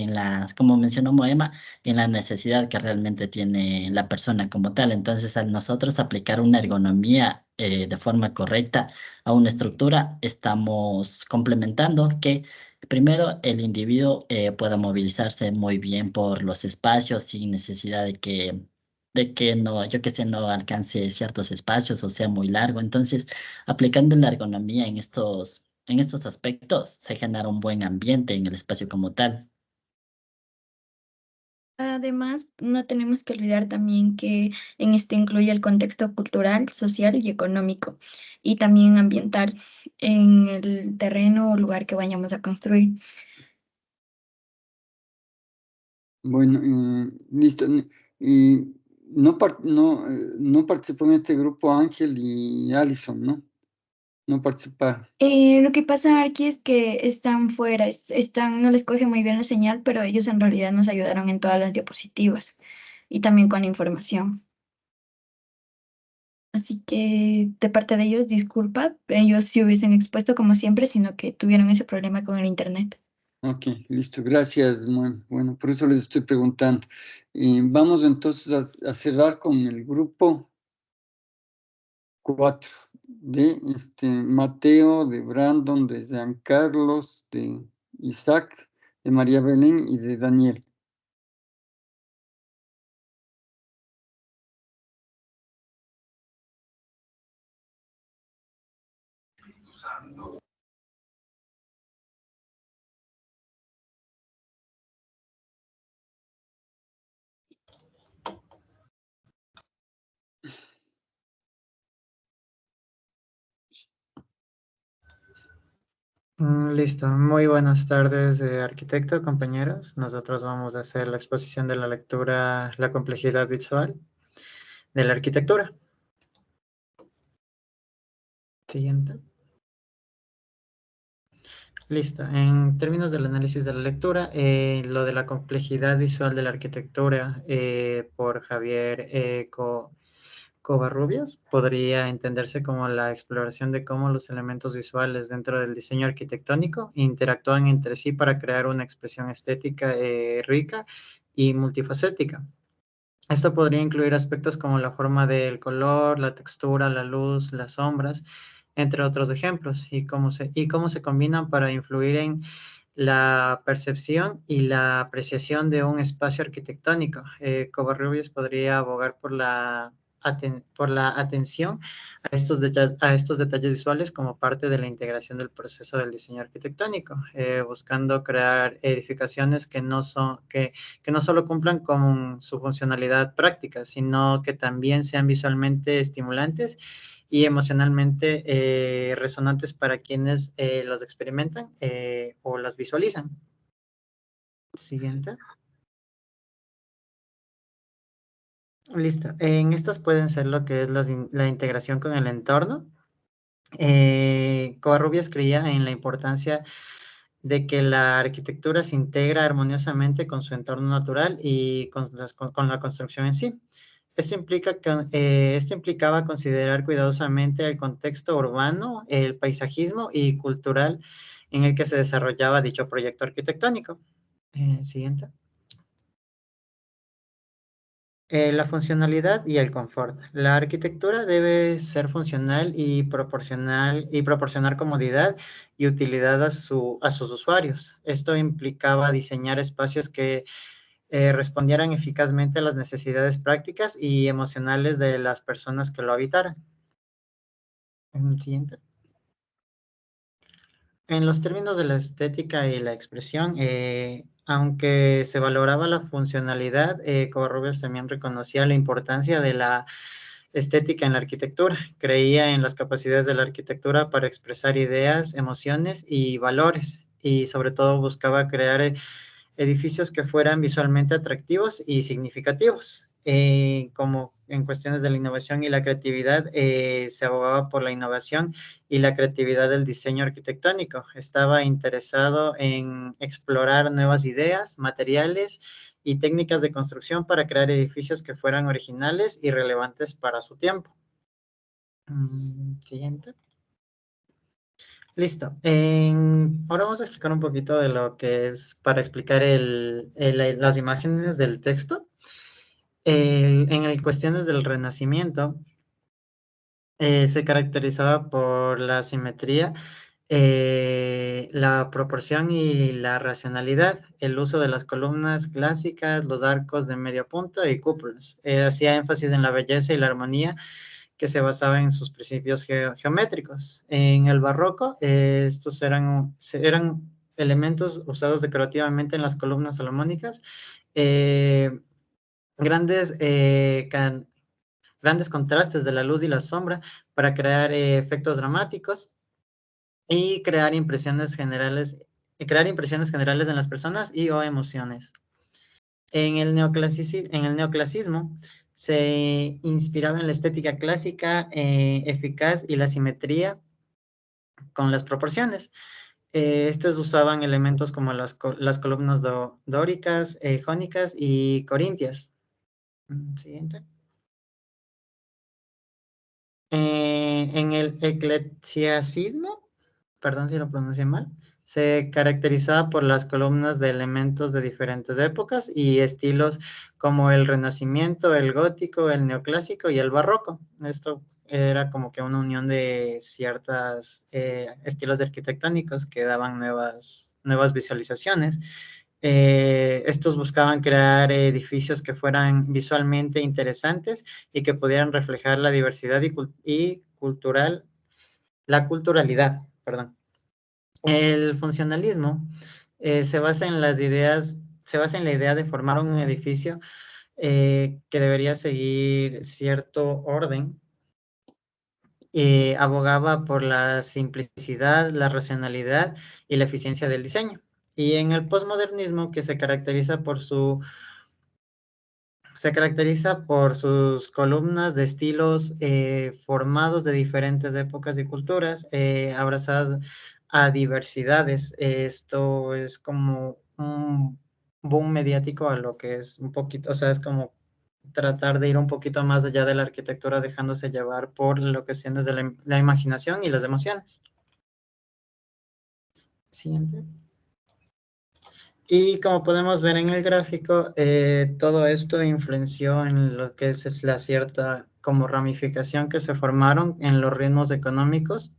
S15: como mencionó Moema, en la necesidad que realmente tiene la persona como tal. Entonces, al nosotros aplicar una ergonomía de forma correcta a una estructura, estamos complementando que primero, el individuo pueda movilizarse muy bien por los espacios sin necesidad de que no, yo que sé, no alcance ciertos espacios o sea muy largo. Entonces, aplicando la ergonomía en estos aspectos, se genera un buen ambiente en el espacio como tal.
S3: Además, no tenemos que olvidar también que en esto incluye el contexto cultural, social y económico, y también ambiental en el terreno o lugar que vayamos a construir.
S6: Bueno, listo. No participó en este grupo Ángel y Allison, ¿no? No participaron.
S3: Lo que pasa aquí es que están fuera, no les coge muy bien la señal, pero ellos en realidad nos ayudaron en todas las diapositivas y también con la información. Así que de parte de ellos, disculpa, ellos sí hubiesen expuesto como siempre, sino que tuvieron ese problema con el internet.
S6: Ok, listo. Gracias, bueno, por eso les estoy preguntando. Vamos entonces a cerrar con el grupo 4 de Mateo, de Brandon, de Giancarlos, de Isaac, de María Belén y de Daniel.
S18: Listo, muy buenas tardes, arquitecto, compañeros. Nosotros vamos a hacer la exposición de la lectura La complejidad visual de la arquitectura. Siguiente. Listo, en términos del análisis de la lectura, lo de la complejidad visual de la arquitectura por Javier Covarrubias podría entenderse como la exploración de cómo los elementos visuales dentro del diseño arquitectónico interactúan entre sí para crear una expresión estética rica y multifacética. Esto podría incluir aspectos como la forma del color, la textura, la luz, las sombras entre otros ejemplos, y cómo se combinan para influir en la percepción y la apreciación de un espacio arquitectónico. Covarrubias podría abogar por la atención a estos detalles visuales como parte de la integración del proceso del diseño arquitectónico, buscando crear edificaciones que no solo cumplan con su funcionalidad práctica, sino que también sean visualmente estimulantes y emocionalmente resonantes para quienes los experimentan o las visualizan. Siguiente. Listo. En estas pueden ser lo que es la integración con el entorno. Covarrubias creía en la importancia de que la arquitectura se integra armoniosamente con su entorno natural y con la construcción en sí. Esto implicaba considerar cuidadosamente el contexto urbano, el paisajismo y cultural en el que se desarrollaba dicho proyecto arquitectónico. Siguiente. La funcionalidad y el confort. La arquitectura debe ser funcional y proporcionar comodidad y utilidad a sus usuarios. Esto implicaba diseñar espacios que respondieran eficazmente a las necesidades prácticas y emocionales de las personas que lo habitaran. Siguiente. En los términos de la estética y la expresión, aunque se valoraba la funcionalidad, Covarrubias también reconocía la importancia de la estética en la arquitectura. Creía en las capacidades de la arquitectura para expresar ideas, emociones y valores, y sobre todo buscaba crear edificios que fueran visualmente atractivos y significativos. Como en cuestiones de la innovación y la creatividad, se abogaba por la innovación y la creatividad del diseño arquitectónico. Estaba interesado en explorar nuevas ideas, materiales y técnicas de construcción para crear edificios que fueran originales y relevantes para su tiempo. Siguiente. Listo. Ahora vamos a explicar un poquito de lo que es para explicar las imágenes del texto. En cuestiones del Renacimiento, se caracterizaba por la simetría, la proporción y la racionalidad, el uso de las columnas clásicas, los arcos de medio punto y cúpulas. Hacía énfasis en la belleza y la armonía que se basaba en sus principios geométricos. En el barroco, estos eran elementos usados decorativamente en las columnas salomónicas, grandes contrastes de la luz y la sombra para crear efectos dramáticos y crear impresiones generales en las personas y o emociones. En el neoclasismo se inspiraba en la estética clásica, eficaz y la simetría con las proporciones. Estos usaban elementos como las columnas dóricas, jónicas y corintias. Siguiente. En el eclecticismo, perdón si lo pronuncié mal, se caracterizaba por las columnas de elementos de diferentes épocas y estilos como el Renacimiento, el Gótico, el Neoclásico y el Barroco. Esto era como que una unión de ciertos estilos arquitectónicos que daban nuevas visualizaciones. Estos buscaban crear edificios que fueran visualmente interesantes y que pudieran reflejar la diversidad y la culturalidad, perdón. El funcionalismo se basa en la idea de formar un edificio que debería seguir cierto orden. Abogaba por la simplicidad, la racionalidad y la eficiencia del diseño. Y en el posmodernismo, que se caracteriza por sus columnas de estilos formados de diferentes épocas y culturas, abrazadas a diversidades. Esto es como un boom mediático a lo que es un poquito, o sea, es como tratar de ir un poquito más allá de la arquitectura, dejándose llevar por lo que sientes de la imaginación y las emociones. Siguiente. Y como podemos ver en el gráfico, todo esto influenció en lo que es la cierta como ramificación que se formaron en los ritmos económicos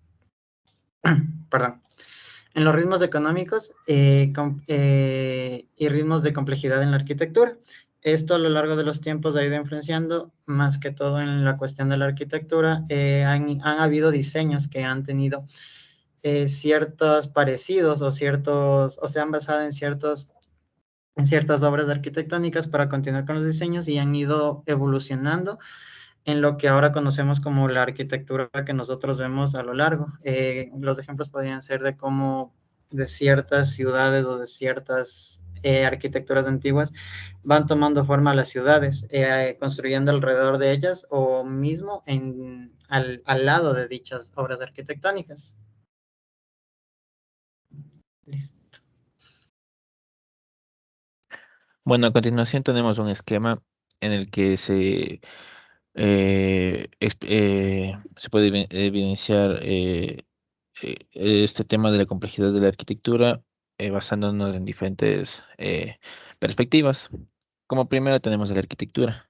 S18: perdón, en los ritmos económicos y ritmos de complejidad en la arquitectura. Esto a lo largo de los tiempos ha ido influenciando, más que todo en la cuestión de la arquitectura. Han habido diseños que han tenido ciertos parecidos o se han basado en ciertas obras arquitectónicas para continuar con los diseños y han ido evolucionando en lo que ahora conocemos como la arquitectura que nosotros vemos a lo largo. Los ejemplos podrían ser de cómo de ciertas ciudades o de ciertas arquitecturas antiguas van tomando forma las ciudades, construyendo alrededor de ellas o mismo al lado de dichas obras arquitectónicas. Listo.
S19: Bueno, a continuación tenemos un esquema en el que se puede evidenciar este tema de la complejidad de la arquitectura basándonos en diferentes perspectivas. Como primero tenemos la arquitectura,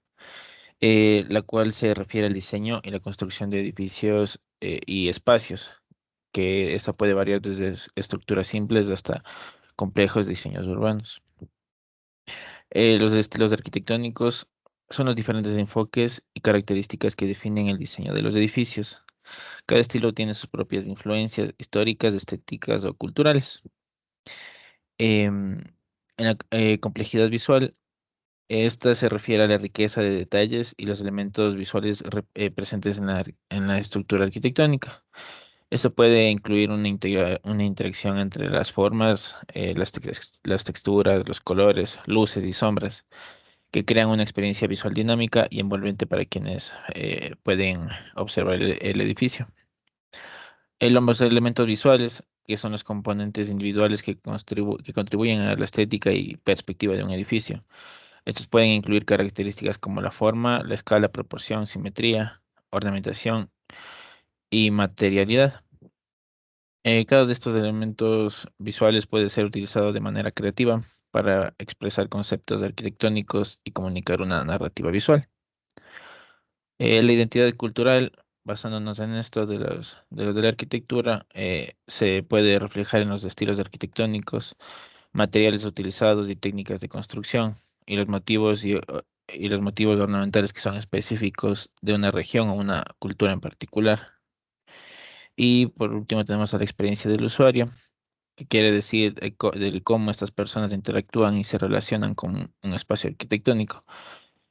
S19: la cual se refiere al diseño y la construcción de edificios y espacios, que esta puede variar desde estructuras simples hasta complejos diseños urbanos. Los estilos arquitectónicos son los diferentes enfoques y características que definen el diseño de los edificios. Cada estilo tiene sus propias influencias históricas, estéticas o culturales. En la complejidad visual, esta se refiere a la riqueza de detalles y los elementos visuales presentes en la estructura arquitectónica. Esto puede incluir una interacción entre las formas, las texturas, los colores, luces y sombras, que crean una experiencia visual dinámica y envolvente para quienes pueden observar el edificio. Los elementos visuales, que son los componentes individuales que contribuyen a la estética y perspectiva de un edificio. Estos pueden incluir características como la forma, la escala, proporción, simetría, ornamentación y materialidad. Cada de estos elementos visuales puede ser utilizado de manera creativa para expresar conceptos arquitectónicos y comunicar una narrativa visual. La identidad cultural, basándonos en esto de la arquitectura, se puede reflejar en los estilos arquitectónicos, materiales utilizados y técnicas de construcción, y los motivos ornamentales que son específicos de una región o una cultura en particular. Y por último tenemos a la experiencia del usuario, que quiere decir del cómo estas personas interactúan y se relacionan con un espacio arquitectónico.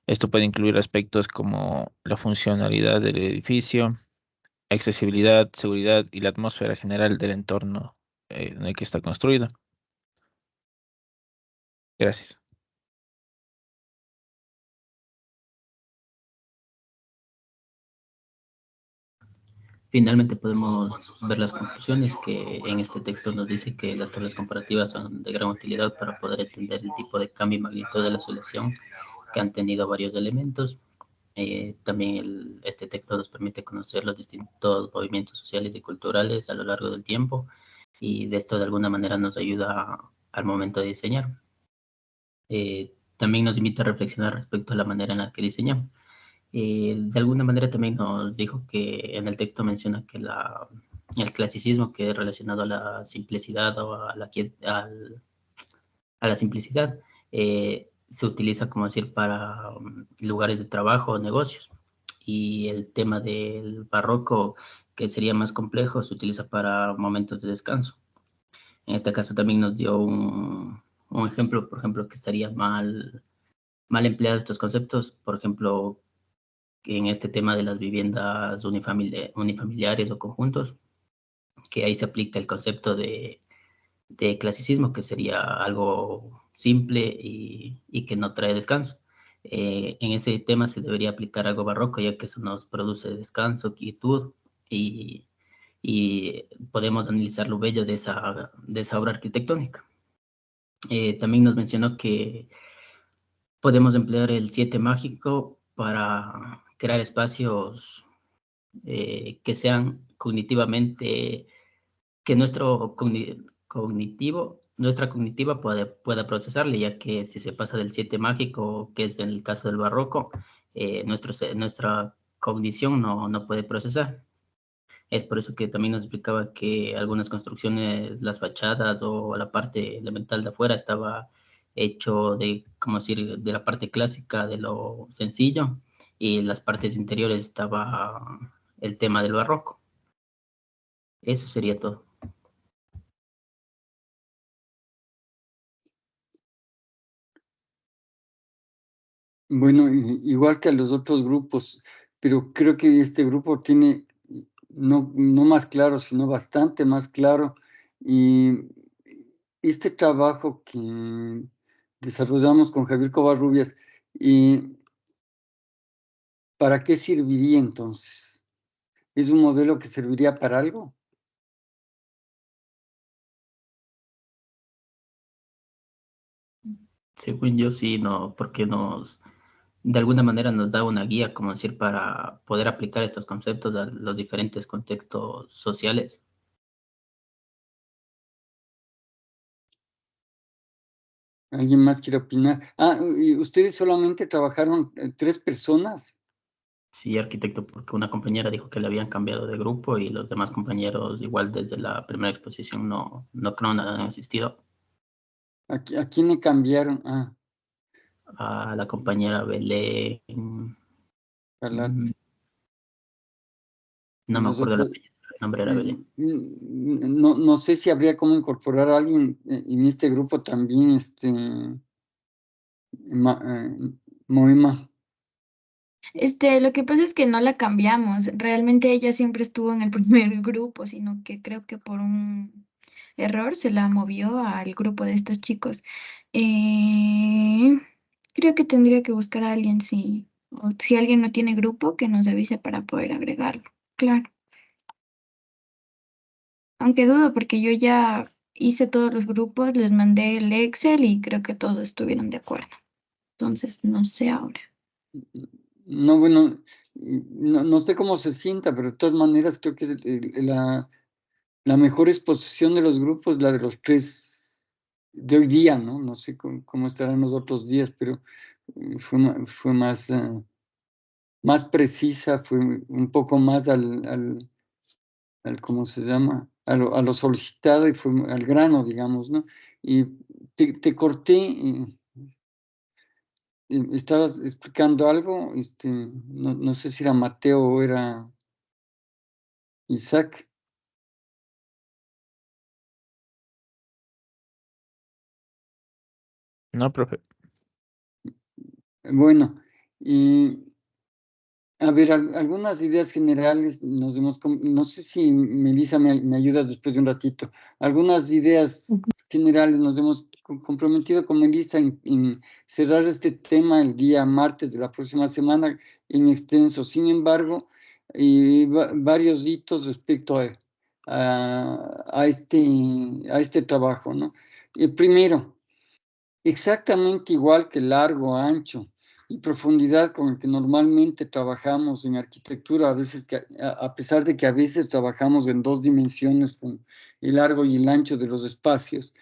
S19: Esto puede incluir aspectos como la funcionalidad del edificio, accesibilidad, seguridad y la atmósfera general del entorno en el que está construido. Gracias.
S11: Finalmente podemos ver las conclusiones que en este texto nos dice que las tablas comparativas son de gran utilidad para poder entender el tipo de cambio y magnitud de la oscilación que han tenido varios elementos. También este texto nos permite conocer los distintos movimientos sociales y culturales a lo largo del tiempo y de esto de alguna manera nos ayuda al momento de diseñar. También nos invita a reflexionar respecto a la manera en la que diseñamos. De alguna manera también nos dijo que en el texto menciona que el clasicismo, que es relacionado a la simplicidad o a la simplicidad, se utiliza, como decir, para lugares de trabajo o negocios. Y el tema del barroco, que sería más complejo, se utiliza para momentos de descanso. En este caso también nos dio un ejemplo, por ejemplo, que estaría mal empleado estos conceptos, por ejemplo, en este tema de las viviendas unifamiliares o conjuntos, que ahí se aplica el concepto de clasicismo, que sería algo simple y que no trae descanso. En ese tema se debería aplicar algo barroco, ya que eso nos produce descanso, quietud, y podemos analizar lo bello de esa obra arquitectónica. También nos mencionó que podemos emplear el 7 mágico para crear espacios que sean cognitivamente, que nuestra cognitiva pueda procesarle, ya que si se pasa del 7 mágico, que es en el caso del barroco, nuestra cognición no puede procesar.
S20: Es por eso que también nos explicaba que algunas construcciones, las fachadas o la parte elemental de afuera estaba hecho de, como decir, de la parte clásica de lo sencillo y las partes interiores estaba el tema del barroco. Eso sería todo.
S6: Bueno, igual que a los otros grupos, pero creo que este grupo tiene no más claro, sino bastante más claro. Y este trabajo que desarrollamos con Javier Covarrubias, ¿para qué serviría entonces? ¿Es un modelo que serviría para algo?
S20: Según yo sí, no, porque de alguna manera nos da una guía, como decir, para poder aplicar estos conceptos a los diferentes contextos sociales.
S6: ¿Alguien más quiere opinar? ¿Y ustedes solamente trabajaron 3 personas?
S20: Sí, arquitecto, porque una compañera dijo que le habían cambiado de grupo y los demás compañeros, igual desde la primera exposición, no creo nada han asistido.
S6: ¿A quién le cambiaron?
S20: A la compañera Belén. No me acuerdo el nombre, era Belén.
S6: No sé si habría cómo incorporar a alguien en este grupo también, Moema.
S3: Lo que pasa es que no la cambiamos. Realmente ella siempre estuvo en el primer grupo, sino que creo que por un error se la movió al grupo de estos chicos. Eh, Creo que tendría que buscar a alguien, o si alguien no tiene grupo, que nos avise para poder agregarlo. Claro. Aunque dudo porque yo ya hice todos los grupos, les mandé el Excel y creo que todos estuvieron de acuerdo. Entonces, no sé ahora.
S6: No, bueno, no sé cómo se sienta, pero de todas maneras creo que la mejor exposición de los grupos, la de los 3 de hoy día, ¿no? No sé cómo estarán los otros días, pero fue más precisa, fue un poco más al ¿cómo se llama? A lo solicitado y fue al grano, digamos, ¿no? Y te corté, estabas explicando algo, no sé si era Mateo o era Isaac.
S19: No, profe.
S6: Bueno, a ver, algunas ideas generales nos hemos, no sé si Melissa me ayudas después de un ratito, algunas ideas generales nos hemos comprometido con Melissa en cerrar este tema el día martes de la próxima semana en extenso. Sin embargo, varios hitos respecto a este trabajo, ¿no? Primero, exactamente igual que largo, ancho y profundidad con el que normalmente trabajamos en arquitectura, a pesar de que a veces trabajamos en 2 dimensiones, con el largo y el ancho de los espacios,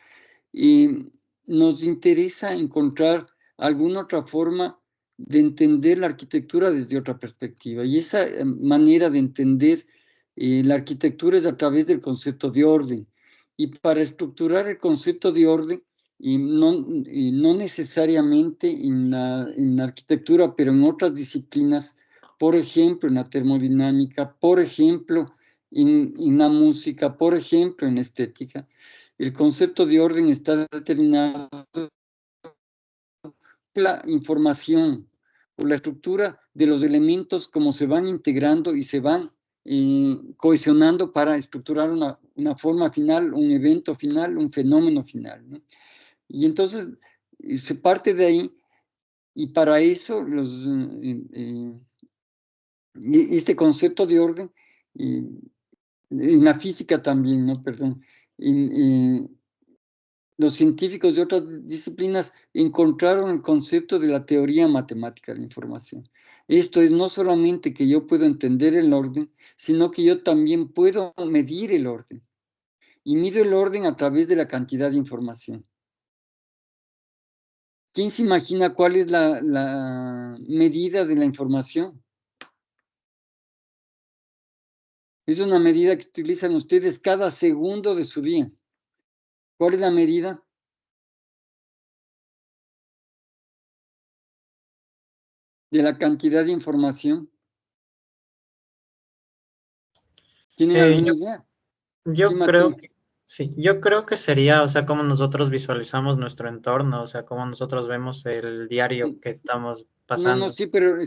S6: y nos interesa encontrar alguna otra forma de entender la arquitectura desde otra perspectiva. Y esa manera de entender la arquitectura es a través del concepto de orden. Y para estructurar el concepto de orden, y no necesariamente en la arquitectura, pero en otras disciplinas, por ejemplo, en la termodinámica, por ejemplo, en la música, por ejemplo, en la estética, el concepto de orden está determinado por la información, por la estructura de los elementos, como se van integrando y se van cohesionando para estructurar una forma final, un evento final, un fenómeno final, ¿no? Y entonces se parte de ahí, y para eso este concepto de orden, en la física también, ¿no? Perdón, los científicos de otras disciplinas encontraron el concepto de la teoría matemática de la información. Esto es no solamente que yo puedo entender el orden, sino que yo también puedo medir el orden. Y mido el orden a través de la cantidad de información. ¿Quién se imagina cuál es la medida de la información? Es una medida que utilizan ustedes cada segundo de su día. ¿Cuál es la medida? De la cantidad de información. ¿Tienen alguna idea?
S18: Yo
S6: Sí,
S18: creo
S6: Mateo.
S18: que sí, yo creo que sería, o sea, cómo nosotros visualizamos nuestro entorno, o sea, cómo nosotros vemos el diario que estamos
S6: No,
S18: pasando.
S6: sí, pero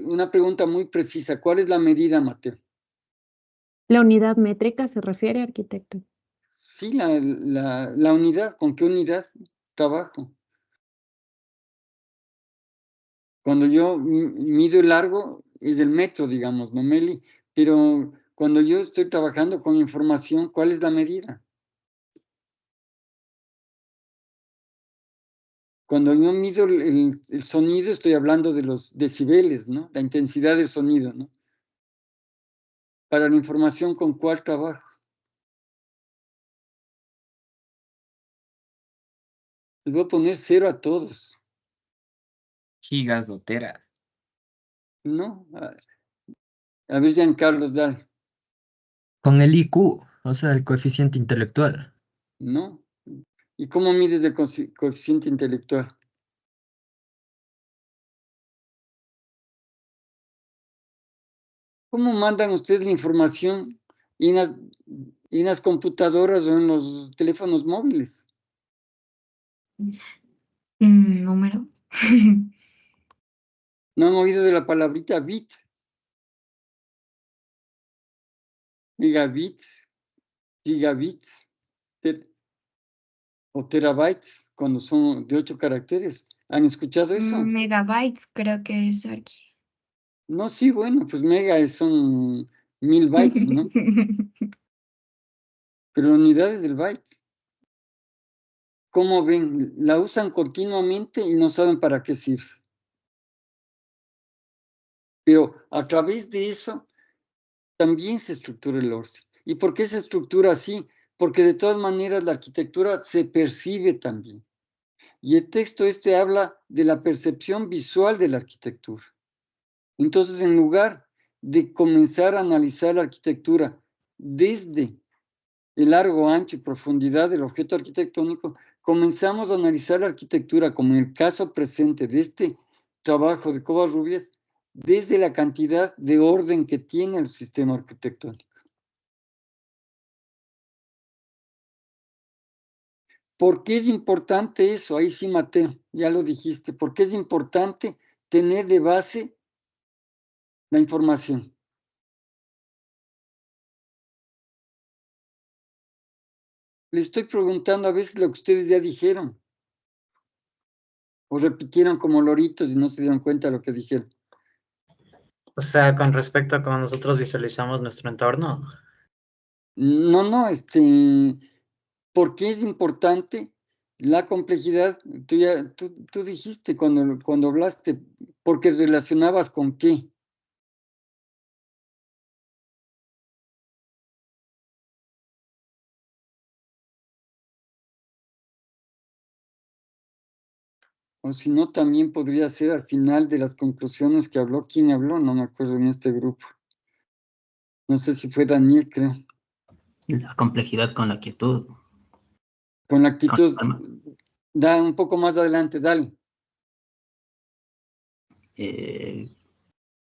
S6: una pregunta muy precisa. ¿Cuál es la medida, Mateo?
S21: ¿La unidad métrica se refiere, arquitecto?
S6: Sí, la unidad. ¿Con qué unidad trabajo? Cuando yo mido el largo, es el metro, digamos, ¿no, Meli? Pero cuando yo estoy trabajando con información, ¿cuál es la medida? Cuando yo mido el sonido, estoy hablando de los decibeles, ¿no? La intensidad del sonido, ¿no? Para la información, ¿con cuál trabajo? Les voy a poner 0 a todos.
S16: Gigas o teras.
S6: ¿No? A ver, Giancarlos, dale.
S14: Con el IQ, o sea, el coeficiente intelectual.
S6: ¿No? ¿Y cómo mides el coeficiente intelectual? ¿Cómo mandan ustedes la información en las computadoras o en los teléfonos móviles?
S3: Número.
S6: ¿No han oído de la palabrita bit? Megabits, gigabits, o terabytes, cuando son de 8 caracteres. ¿Han escuchado eso?
S3: Megabytes, creo que es aquí.
S6: No, sí, bueno, pues mega son 1000 bytes, ¿no? Pero la unidad es del byte. ¿Cómo ven? La usan continuamente y no saben para qué sirve. Pero a través de eso también se estructura el orden. ¿Y por qué se estructura así? Porque de todas maneras la arquitectura se percibe también. Y el texto habla de la percepción visual de la arquitectura. Entonces, en lugar de comenzar a analizar la arquitectura desde el largo, ancho y profundidad del objeto arquitectónico, comenzamos a analizar la arquitectura, como en el caso presente de este trabajo de Covarrubias, desde la cantidad de orden que tiene el sistema arquitectónico. ¿Por qué es importante eso? Ahí sí, Mateo, ya lo dijiste. ¿Por qué es importante tener de base la información? Le estoy preguntando a veces lo que ustedes ya dijeron. O repitieron como loritos y no se dieron cuenta de lo que dijeron.
S18: O sea, con respecto a cómo nosotros visualizamos nuestro entorno.
S6: No, ¿por qué es importante la complejidad? Tú dijiste cuando hablaste, porque relacionabas con qué. O si no, también podría ser al final de las conclusiones que habló. ¿Quién habló? No me acuerdo en este grupo. No sé si fue Daniel, creo.
S20: La complejidad con la quietud.
S6: Con la actitud. Da un poco más adelante, dale.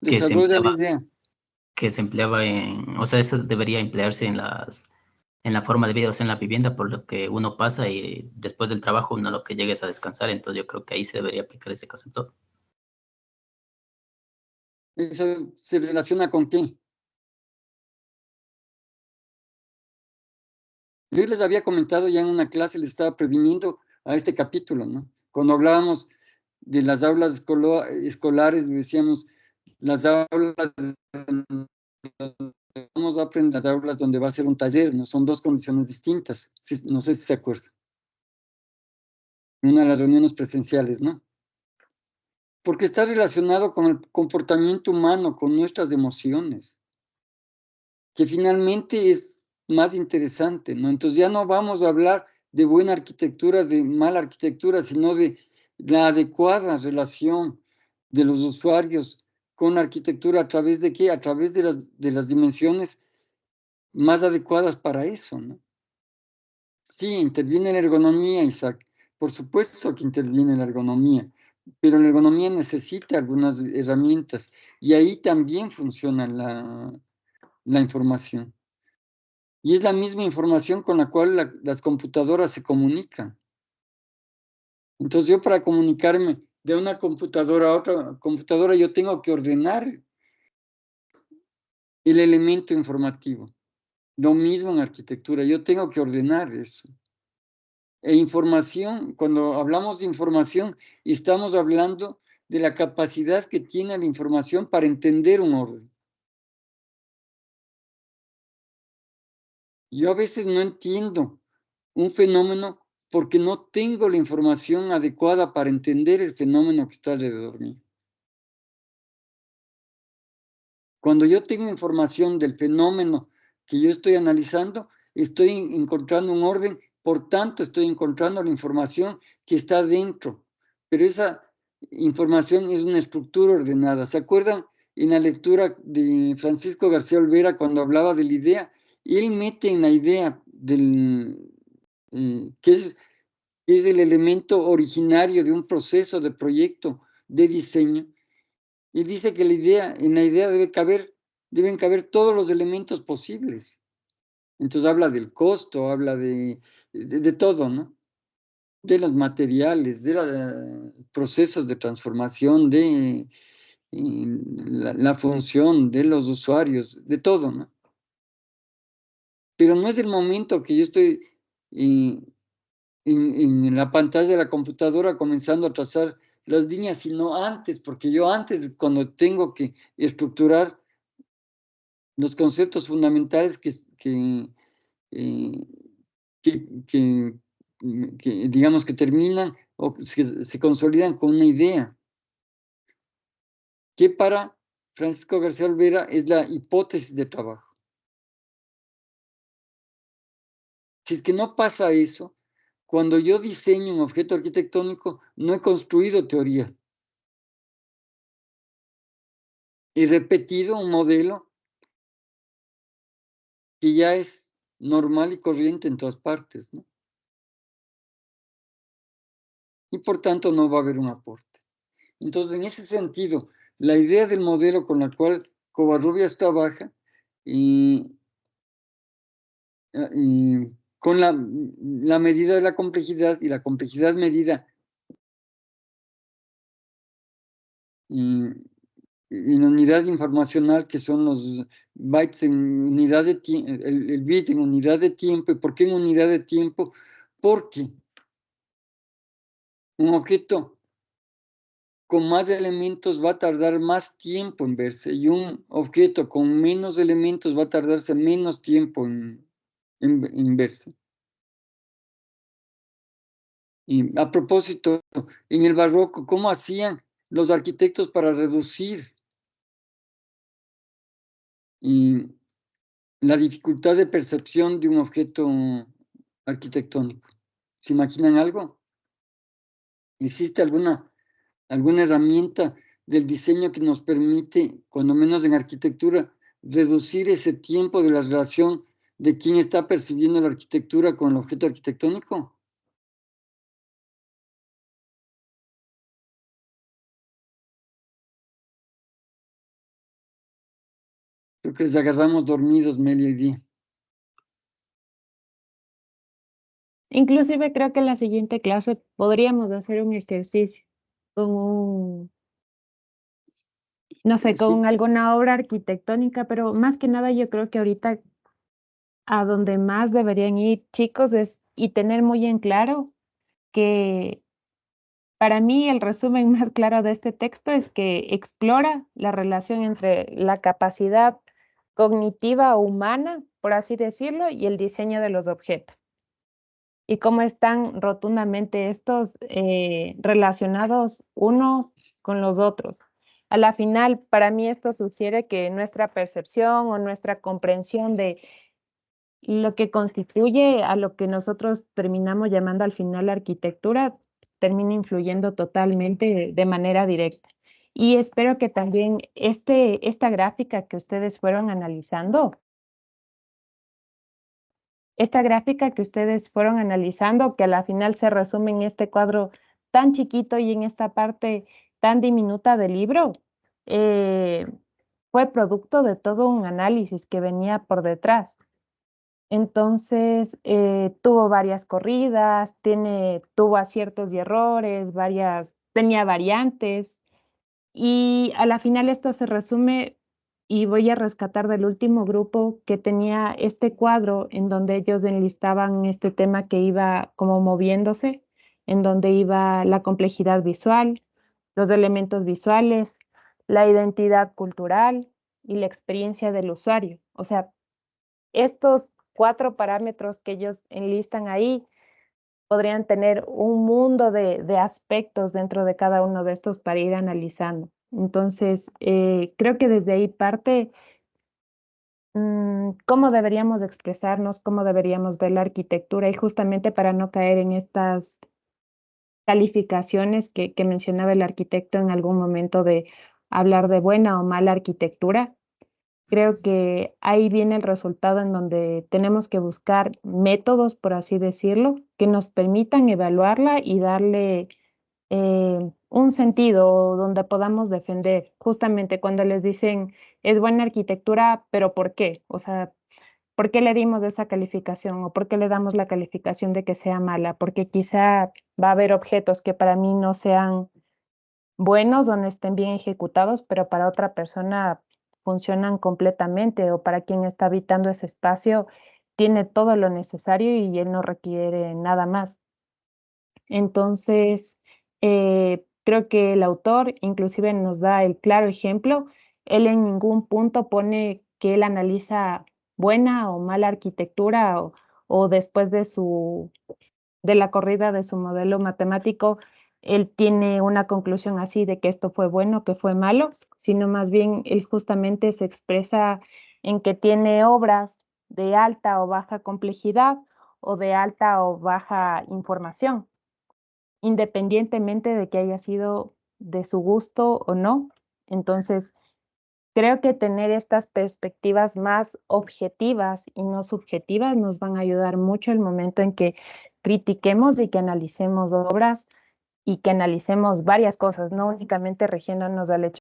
S6: Desarrolla la idea.
S20: Que se empleaba o sea, eso debería emplearse en la forma de vida, o sea, en la vivienda, por lo que uno pasa y después del trabajo uno lo que llegue es a descansar, entonces yo creo que ahí se debería aplicar ese caso en todo.
S6: ¿Eso se relaciona con qué? Yo les había comentado ya en una clase, les estaba previniendo a este capítulo, ¿no? Cuando hablábamos de las aulas escolares, decíamos, las aulas, vamos a aprender las aulas donde va a ser un taller, ¿no? Son dos condiciones distintas, no sé si se acuerdan. En una de las reuniones presenciales, ¿no? Porque está relacionado con el comportamiento humano, con nuestras emociones, que finalmente es más interesante, ¿no? Entonces ya no vamos a hablar de buena arquitectura, de mala arquitectura, sino de la adecuada relación de los usuarios con la arquitectura, ¿a través de qué? A través de las dimensiones más adecuadas para eso, ¿no? Sí, interviene la ergonomía, Isaac. Por supuesto que interviene la ergonomía, pero la ergonomía necesita algunas herramientas y ahí también funciona la información. Y es la misma información con la cual las computadoras se comunican. Entonces yo para comunicarme de una computadora a otra computadora, yo tengo que ordenar el elemento informativo. Lo mismo en arquitectura, yo tengo que ordenar eso. E información, cuando hablamos de información, estamos hablando de la capacidad que tiene la información para entender un orden. Yo a veces no entiendo un fenómeno porque no tengo la información adecuada para entender el fenómeno que está alrededor mío. Cuando yo tengo información del fenómeno que yo estoy analizando, estoy encontrando un orden, por tanto estoy encontrando la información que está dentro. Pero esa información es una estructura ordenada. ¿Se acuerdan en la lectura de Francisco García Olvera cuando hablaba de la idea? Él mete en la idea que es el elemento originario de un proceso de proyecto de diseño. Y dice que en la idea deben caber todos los elementos posibles. Entonces habla del costo, habla de todo, ¿no? De los materiales, de los procesos de transformación, de la función, de los usuarios, de todo, ¿no? Pero no es del momento que yo estoy en la pantalla de la computadora comenzando a trazar las líneas, sino antes, porque yo antes, cuando tengo que estructurar los conceptos fundamentales que digamos que terminan o se consolidan con una idea, que para Francisco García Olvera es la hipótesis de trabajo. Si es que no pasa eso, cuando yo diseño un objeto arquitectónico, no he construido teoría. He repetido un modelo que ya es normal y corriente en todas partes, ¿no? Y por tanto no va a haber un aporte. Entonces, en ese sentido, la idea del modelo con la cual Covarrubias trabaja y con la medida de la complejidad y la complejidad medida en unidad informacional, que son los bytes en unidad de tiempo, el bit en unidad de tiempo. ¿Y por qué en unidad de tiempo? Porque un objeto con más elementos va a tardar más tiempo en verse y un objeto con menos elementos va a tardarse menos tiempo en verse. Y a propósito, en el barroco, ¿cómo hacían los arquitectos para reducir la dificultad de percepción de un objeto arquitectónico? ¿Se imaginan algo? ¿Existe alguna herramienta del diseño que nos permite, cuando menos en arquitectura, reducir ese tiempo de la relación de quien está percibiendo la arquitectura con el objeto arquitectónico? Creo que les agarramos dormidos, Melia y Día.
S21: Inclusive creo que en la siguiente clase podríamos hacer un ejercicio con no sé, con alguna obra arquitectónica, pero más que nada yo creo que ahorita a donde más deberían ir chicos es y tener muy en claro que para mí el resumen más claro de este texto es que explora la relación entre la capacidad cognitiva humana, por así decirlo, y el diseño de los objetos. Y cómo están rotundamente estos relacionados unos con los otros. A la final, para mí esto sugiere que nuestra percepción o nuestra comprensión de lo que constituye a lo que nosotros terminamos llamando al final arquitectura, termina influyendo totalmente de manera directa. Y espero que también esta gráfica que ustedes fueron analizando esta gráfica que ustedes fueron analizando, que a la final se resume en este cuadro tan chiquito y en esta parte tan diminuta del libro, fue producto de todo un análisis que venía por detrás. Entonces, tuvo varias corridas, tuvo aciertos y errores, tenía variantes, y a la final esto se resume, y voy a rescatar del último grupo que tenía este cuadro en donde ellos enlistaban este tema que iba como moviéndose, en donde iba la complejidad visual, los elementos visuales, la identidad cultural y la experiencia del usuario. O sea, estos 4 parámetros que ellos enlistan ahí podrían tener un mundo de aspectos dentro de cada uno de estos para ir analizando. Entonces, creo que desde ahí parte cómo deberíamos expresarnos, cómo deberíamos ver la arquitectura, y justamente para no caer en estas calificaciones que mencionaba el arquitecto en algún momento de hablar de buena o mala arquitectura. Creo que ahí viene el resultado en donde tenemos que buscar métodos, por así decirlo, que nos permitan evaluarla y darle un sentido donde podamos defender. Justamente cuando les dicen es buena arquitectura, pero ¿por qué? O sea, ¿por qué le dimos esa calificación o por qué le damos la calificación de que sea mala? Porque quizá va a haber objetos que para mí no sean buenos o no estén bien ejecutados, pero para otra persona funcionan completamente, o para quien está habitando ese espacio tiene todo lo necesario y él no requiere nada más. Entonces, creo que el autor inclusive nos da el claro ejemplo. Él en ningún punto pone que él analiza buena o mala arquitectura, o después de la corrida de su modelo matemático, él tiene una conclusión así de que esto fue bueno, que fue malo, sino más bien él justamente se expresa en que tiene obras de alta o baja complejidad o de alta o baja información, independientemente de que haya sido de su gusto o no. Entonces, creo que tener estas perspectivas más objetivas y no subjetivas nos van a ayudar mucho el momento en que critiquemos y que analicemos obras y que analicemos varias cosas, no únicamente rigiéndonos al hecho.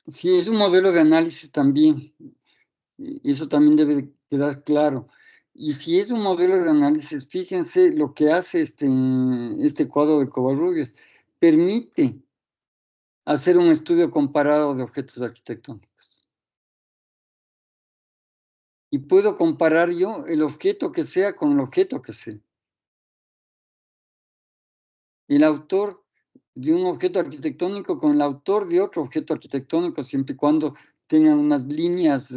S6: Sí, es un modelo de análisis también. Eso también debe de quedar claro. Y si es un modelo de análisis, fíjense lo que hace este cuadro de Covarrubias. Permite hacer un estudio comparado de objetos arquitectónicos. Y puedo comparar yo el objeto que sea con el objeto que sea. El autor de un objeto arquitectónico con el autor de otro objeto arquitectónico, siempre y cuando tengan unas líneas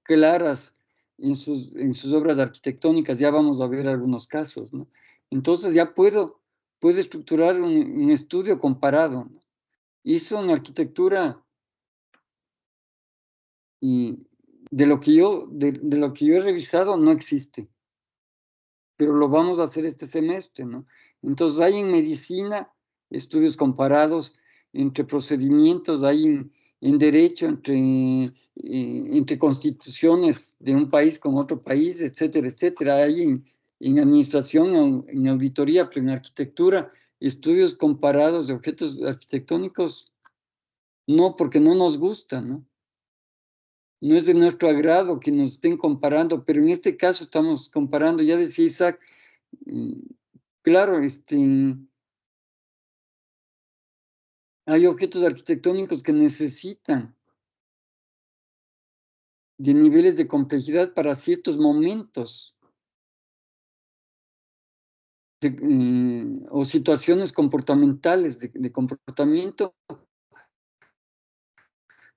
S6: claras en sus obras arquitectónicas. Ya vamos a ver algunos casos, ¿no? Entonces ya puedo estructurar un estudio comparado, ¿no? Eso en arquitectura, y de lo que yo he revisado, no existe, pero lo vamos a hacer este semestre, ¿no? Entonces hay en medicina estudios comparados entre procedimientos, hay en derecho entre constituciones de un país con otro país, etcétera, etcétera. Hay en administración, en auditoría, pero en arquitectura, estudios comparados de objetos arquitectónicos, no, porque no nos gusta, ¿no? No es de nuestro agrado que nos estén comparando, pero en este caso estamos comparando. Ya decía Isaac, claro, hay objetos arquitectónicos que necesitan de niveles de complejidad para ciertos momentos o situaciones comportamentales de comportamiento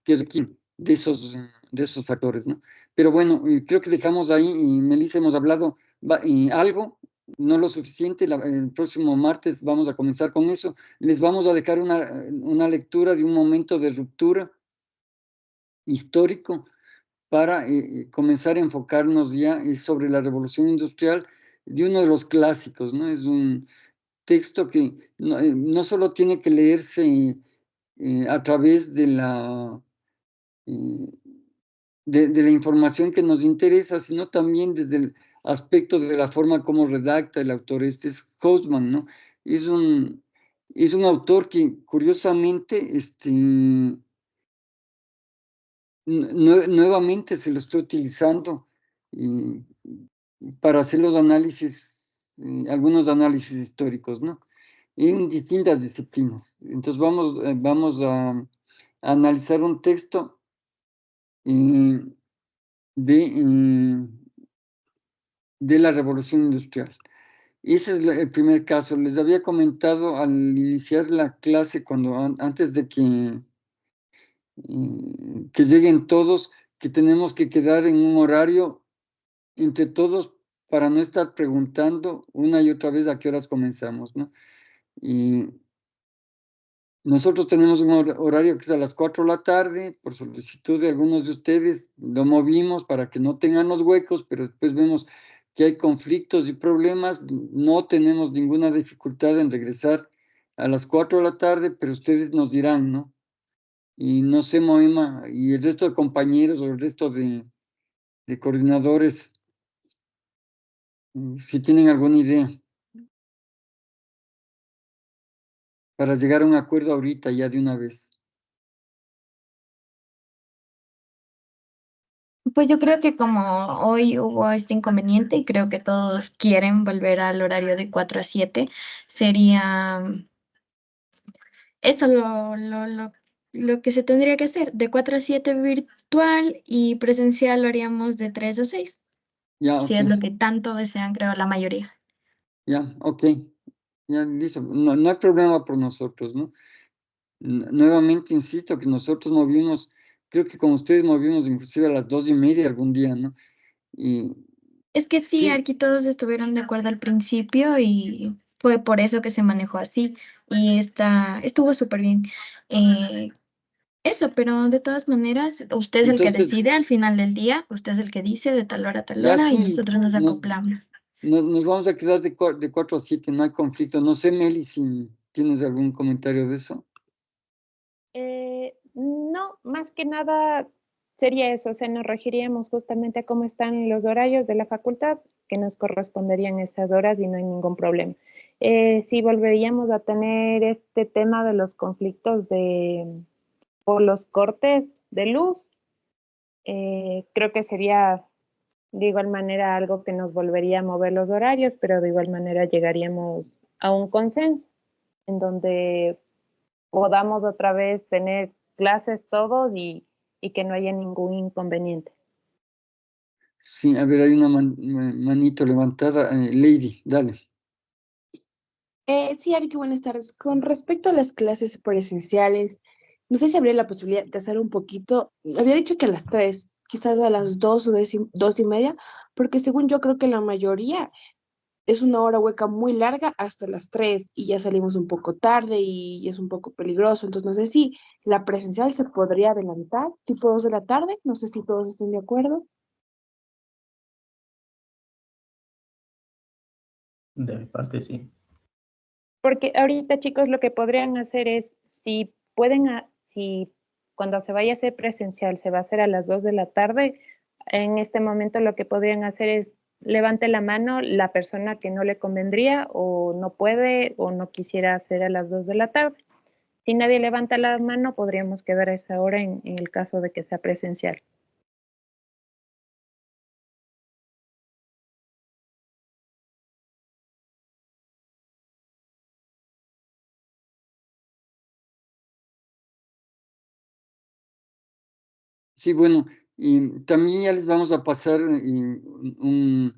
S6: que requieren de esos factores, ¿no? Pero bueno, creo que dejamos ahí, y Melissa, hemos hablado algo, no lo suficiente. El próximo martes vamos a comenzar con eso. Les vamos a dejar una lectura de un momento de ruptura histórico para comenzar a enfocarnos ya sobre la revolución industrial, de uno de los clásicos, ¿no? Es un texto que no solo tiene que leerse a través de de la información que nos interesa, sino también desde el aspecto de la forma como redacta el autor. Este es Hausmann, ¿no? Es un autor que, curiosamente, nuevamente se lo está utilizando para hacer los análisis, algunos análisis históricos, ¿no? En distintas disciplinas. Entonces vamos a analizar un texto de la Revolución Industrial. Ese es el primer caso. Les había comentado al iniciar la clase, antes de que lleguen todos, que tenemos que quedar en un horario entre todos para no estar preguntando una y otra vez a qué horas comenzamos, ¿no? Y nosotros tenemos un horario que es a las 4 de la tarde, por solicitud de algunos de ustedes, lo movimos para que no tengan los huecos, pero después vemos que hay conflictos y problemas, no tenemos ninguna dificultad en regresar a las 4 de la tarde, pero ustedes nos dirán, ¿no? Y no sé, Moema, y el resto de compañeros o el resto de coordinadores, si tienen alguna idea, para llegar a un acuerdo ahorita ya de una vez.
S3: Pues yo creo que como hoy hubo este inconveniente y creo que todos quieren volver al horario de 4 a 7, sería eso lo que se tendría que hacer. De 4 a 7 virtual y presencial lo haríamos de 3 a 6,
S6: Ya,
S3: si
S6: ok.
S3: es lo que tanto desean, creo, la mayoría.
S6: Ya, ok. Ya, listo. No hay problema por nosotros, ¿no? Nuevamente insisto que nosotros movimos, creo que con ustedes movimos inclusive a las 2:30 algún día, ¿no? Y
S3: Es que sí, aquí todos estuvieron de acuerdo al principio y fue por eso que se manejó así y estuvo súper bien. Eh, Eso, pero de todas maneras, usted es el que
S6: entonces,
S3: decide al final del día, usted es el que dice de tal hora a tal
S6: ya
S3: hora y
S6: sí,
S3: nosotros nos acoplamos.
S6: nos vamos a quedar de 4 a 7, no hay conflicto. No sé, Meli, si tienes algún comentario de eso.
S21: No, más que nada sería eso, o sea, nos regiríamos justamente a cómo están los horarios de la facultad, que nos corresponderían esas horas y no hay ningún problema. Sí volveríamos a tener este tema de los conflictos por los cortes de luz, creo que sería de igual manera algo que nos volvería a mover los horarios, pero de igual manera llegaríamos a un consenso en donde podamos otra vez tener clases todos y que no haya ningún inconveniente.
S6: Sí, a ver, hay una manito levantada. Lady, dale.
S5: Sí, Ariki, buenas tardes. Con respecto a las clases presenciales, no sé si habría la posibilidad de hacer un poquito, había dicho que a las 3, quizás a las 2 o 2:30, porque según yo creo que la mayoría es una hora hueca muy larga hasta las 3 y ya salimos un poco tarde y es un poco peligroso. Entonces no sé si la presencial se podría adelantar, tipo 2 de la tarde, no sé si todos estén de acuerdo.
S20: De mi parte, sí.
S21: Porque ahorita, chicos, lo que podrían hacer es, si pueden, si cuando se vaya a hacer presencial se va a hacer a las 2 de la tarde, en este momento lo que podrían hacer es levante la mano la persona que no le convendría o no puede o no quisiera hacer a las 2 de la tarde. Si nadie levanta la mano, podríamos quedar a esa hora en el caso de que sea presencial.
S6: Sí, bueno, y también ya les vamos a pasar un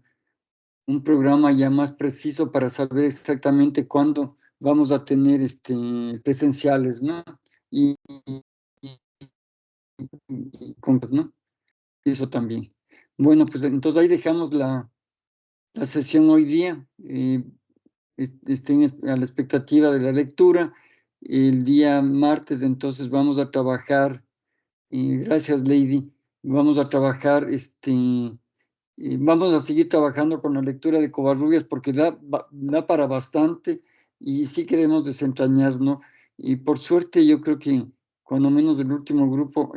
S6: programa ya más preciso para saber exactamente cuándo vamos a tener presenciales, ¿no? Y ¿no? Eso también. Bueno, pues entonces ahí dejamos la sesión hoy día. Estén a la expectativa de la lectura. El día martes, entonces, vamos a trabajar. Gracias, Lady. Vamos a trabajar, vamos a seguir trabajando con la lectura de Covarrubias porque da para bastante y sí queremos desentrañar, ¿no? Y por suerte yo creo que cuando menos el último grupo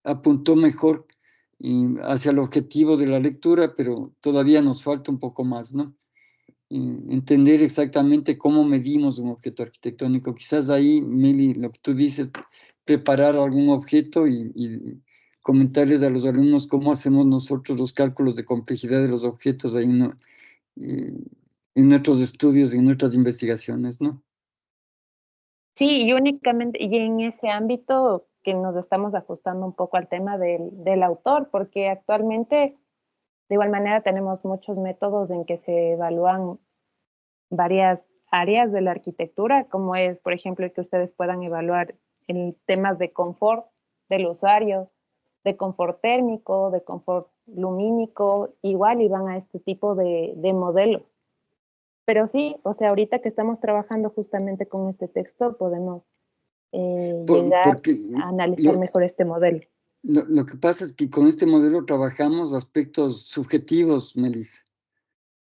S6: apuntó mejor hacia el objetivo de la lectura, pero todavía nos falta un poco más, ¿no? Entender exactamente cómo medimos un objeto arquitectónico. Quizás ahí, Meli, lo que tú dices, preparar algún objeto y comentarles a los alumnos cómo hacemos nosotros los cálculos de complejidad de los objetos ahí, ¿no? En nuestros estudios, en nuestras investigaciones, ¿no?
S21: Sí, y únicamente, y en ese ámbito que nos estamos ajustando un poco al tema del autor, porque actualmente, de igual manera, tenemos muchos métodos en que se evalúan varias áreas de la arquitectura, como es, por ejemplo, que ustedes puedan evaluar en temas de confort del usuario, de confort térmico, de confort lumínico, igual y van a este tipo de modelos. Pero sí, o sea, ahorita que estamos trabajando justamente con este texto, podemos llegar a analizar mejor este modelo.
S6: Lo que pasa es que con este modelo trabajamos aspectos subjetivos, Melis.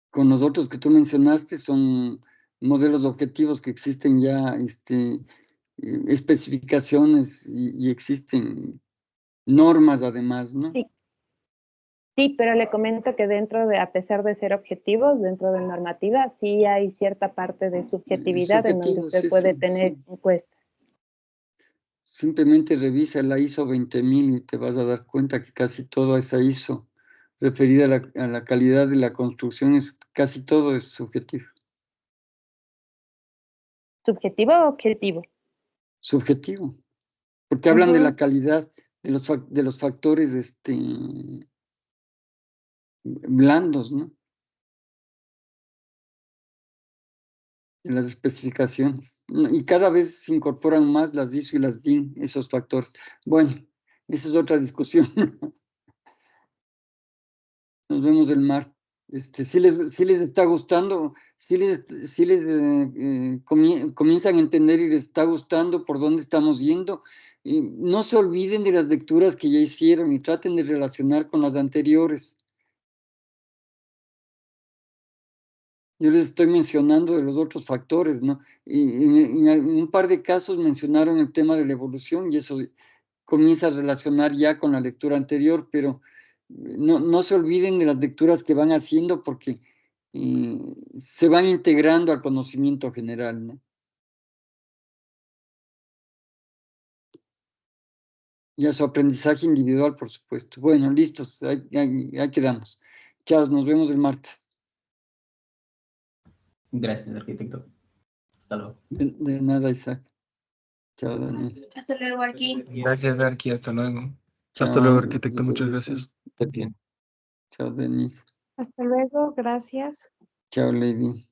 S6: Con los otros que tú mencionaste son modelos objetivos que existen ya, especificaciones y existen normas además, ¿no?
S21: Sí. Sí, pero le comento que dentro de, a pesar de ser objetivos, dentro de normativa, sí hay cierta parte de subjetividad en donde usted puede tener encuestas.
S6: Simplemente revisa la ISO 20000 y te vas a dar cuenta que casi todo esa ISO referida a la calidad de la construcción, casi todo es subjetivo.
S21: ¿Subjetivo o objetivo?
S6: Subjetivo, porque hablan de la calidad de los factores blandos, ¿no? De las especificaciones. Y cada vez se incorporan más las ISO y las DIN, esos factores. Bueno, esa es otra discusión. Nos vemos el martes. Si les está gustando, si les comienzan a entender y les está gustando por dónde estamos yendo, no se olviden de las lecturas que ya hicieron y traten de relacionar con las anteriores. Yo les estoy mencionando de los otros factores, ¿no? Y en un par de casos mencionaron el tema de la evolución y eso comienza a relacionar ya con la lectura anterior, pero no se olviden de las lecturas que van haciendo porque se van integrando al conocimiento general, ¿no? Y a su aprendizaje individual, por supuesto. Bueno, listos, ahí quedamos. Chao, nos vemos el martes.
S20: Gracias, arquitecto. Hasta luego.
S6: De nada, Isaac. Chao, Daniel.
S7: Hasta luego, Arqui.
S1: Gracias, Darky, hasta luego.
S9: Hasta luego, arquitecto, muchas gracias.
S6: Chao, Denise.
S2: Hasta luego, gracias.
S6: Chao, Lady.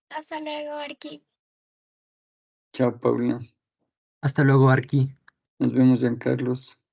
S13: Hasta luego, Arqui.
S6: Chao, Paula.
S14: Hasta luego, Arqui.
S6: Nos vemos, Giancarlos.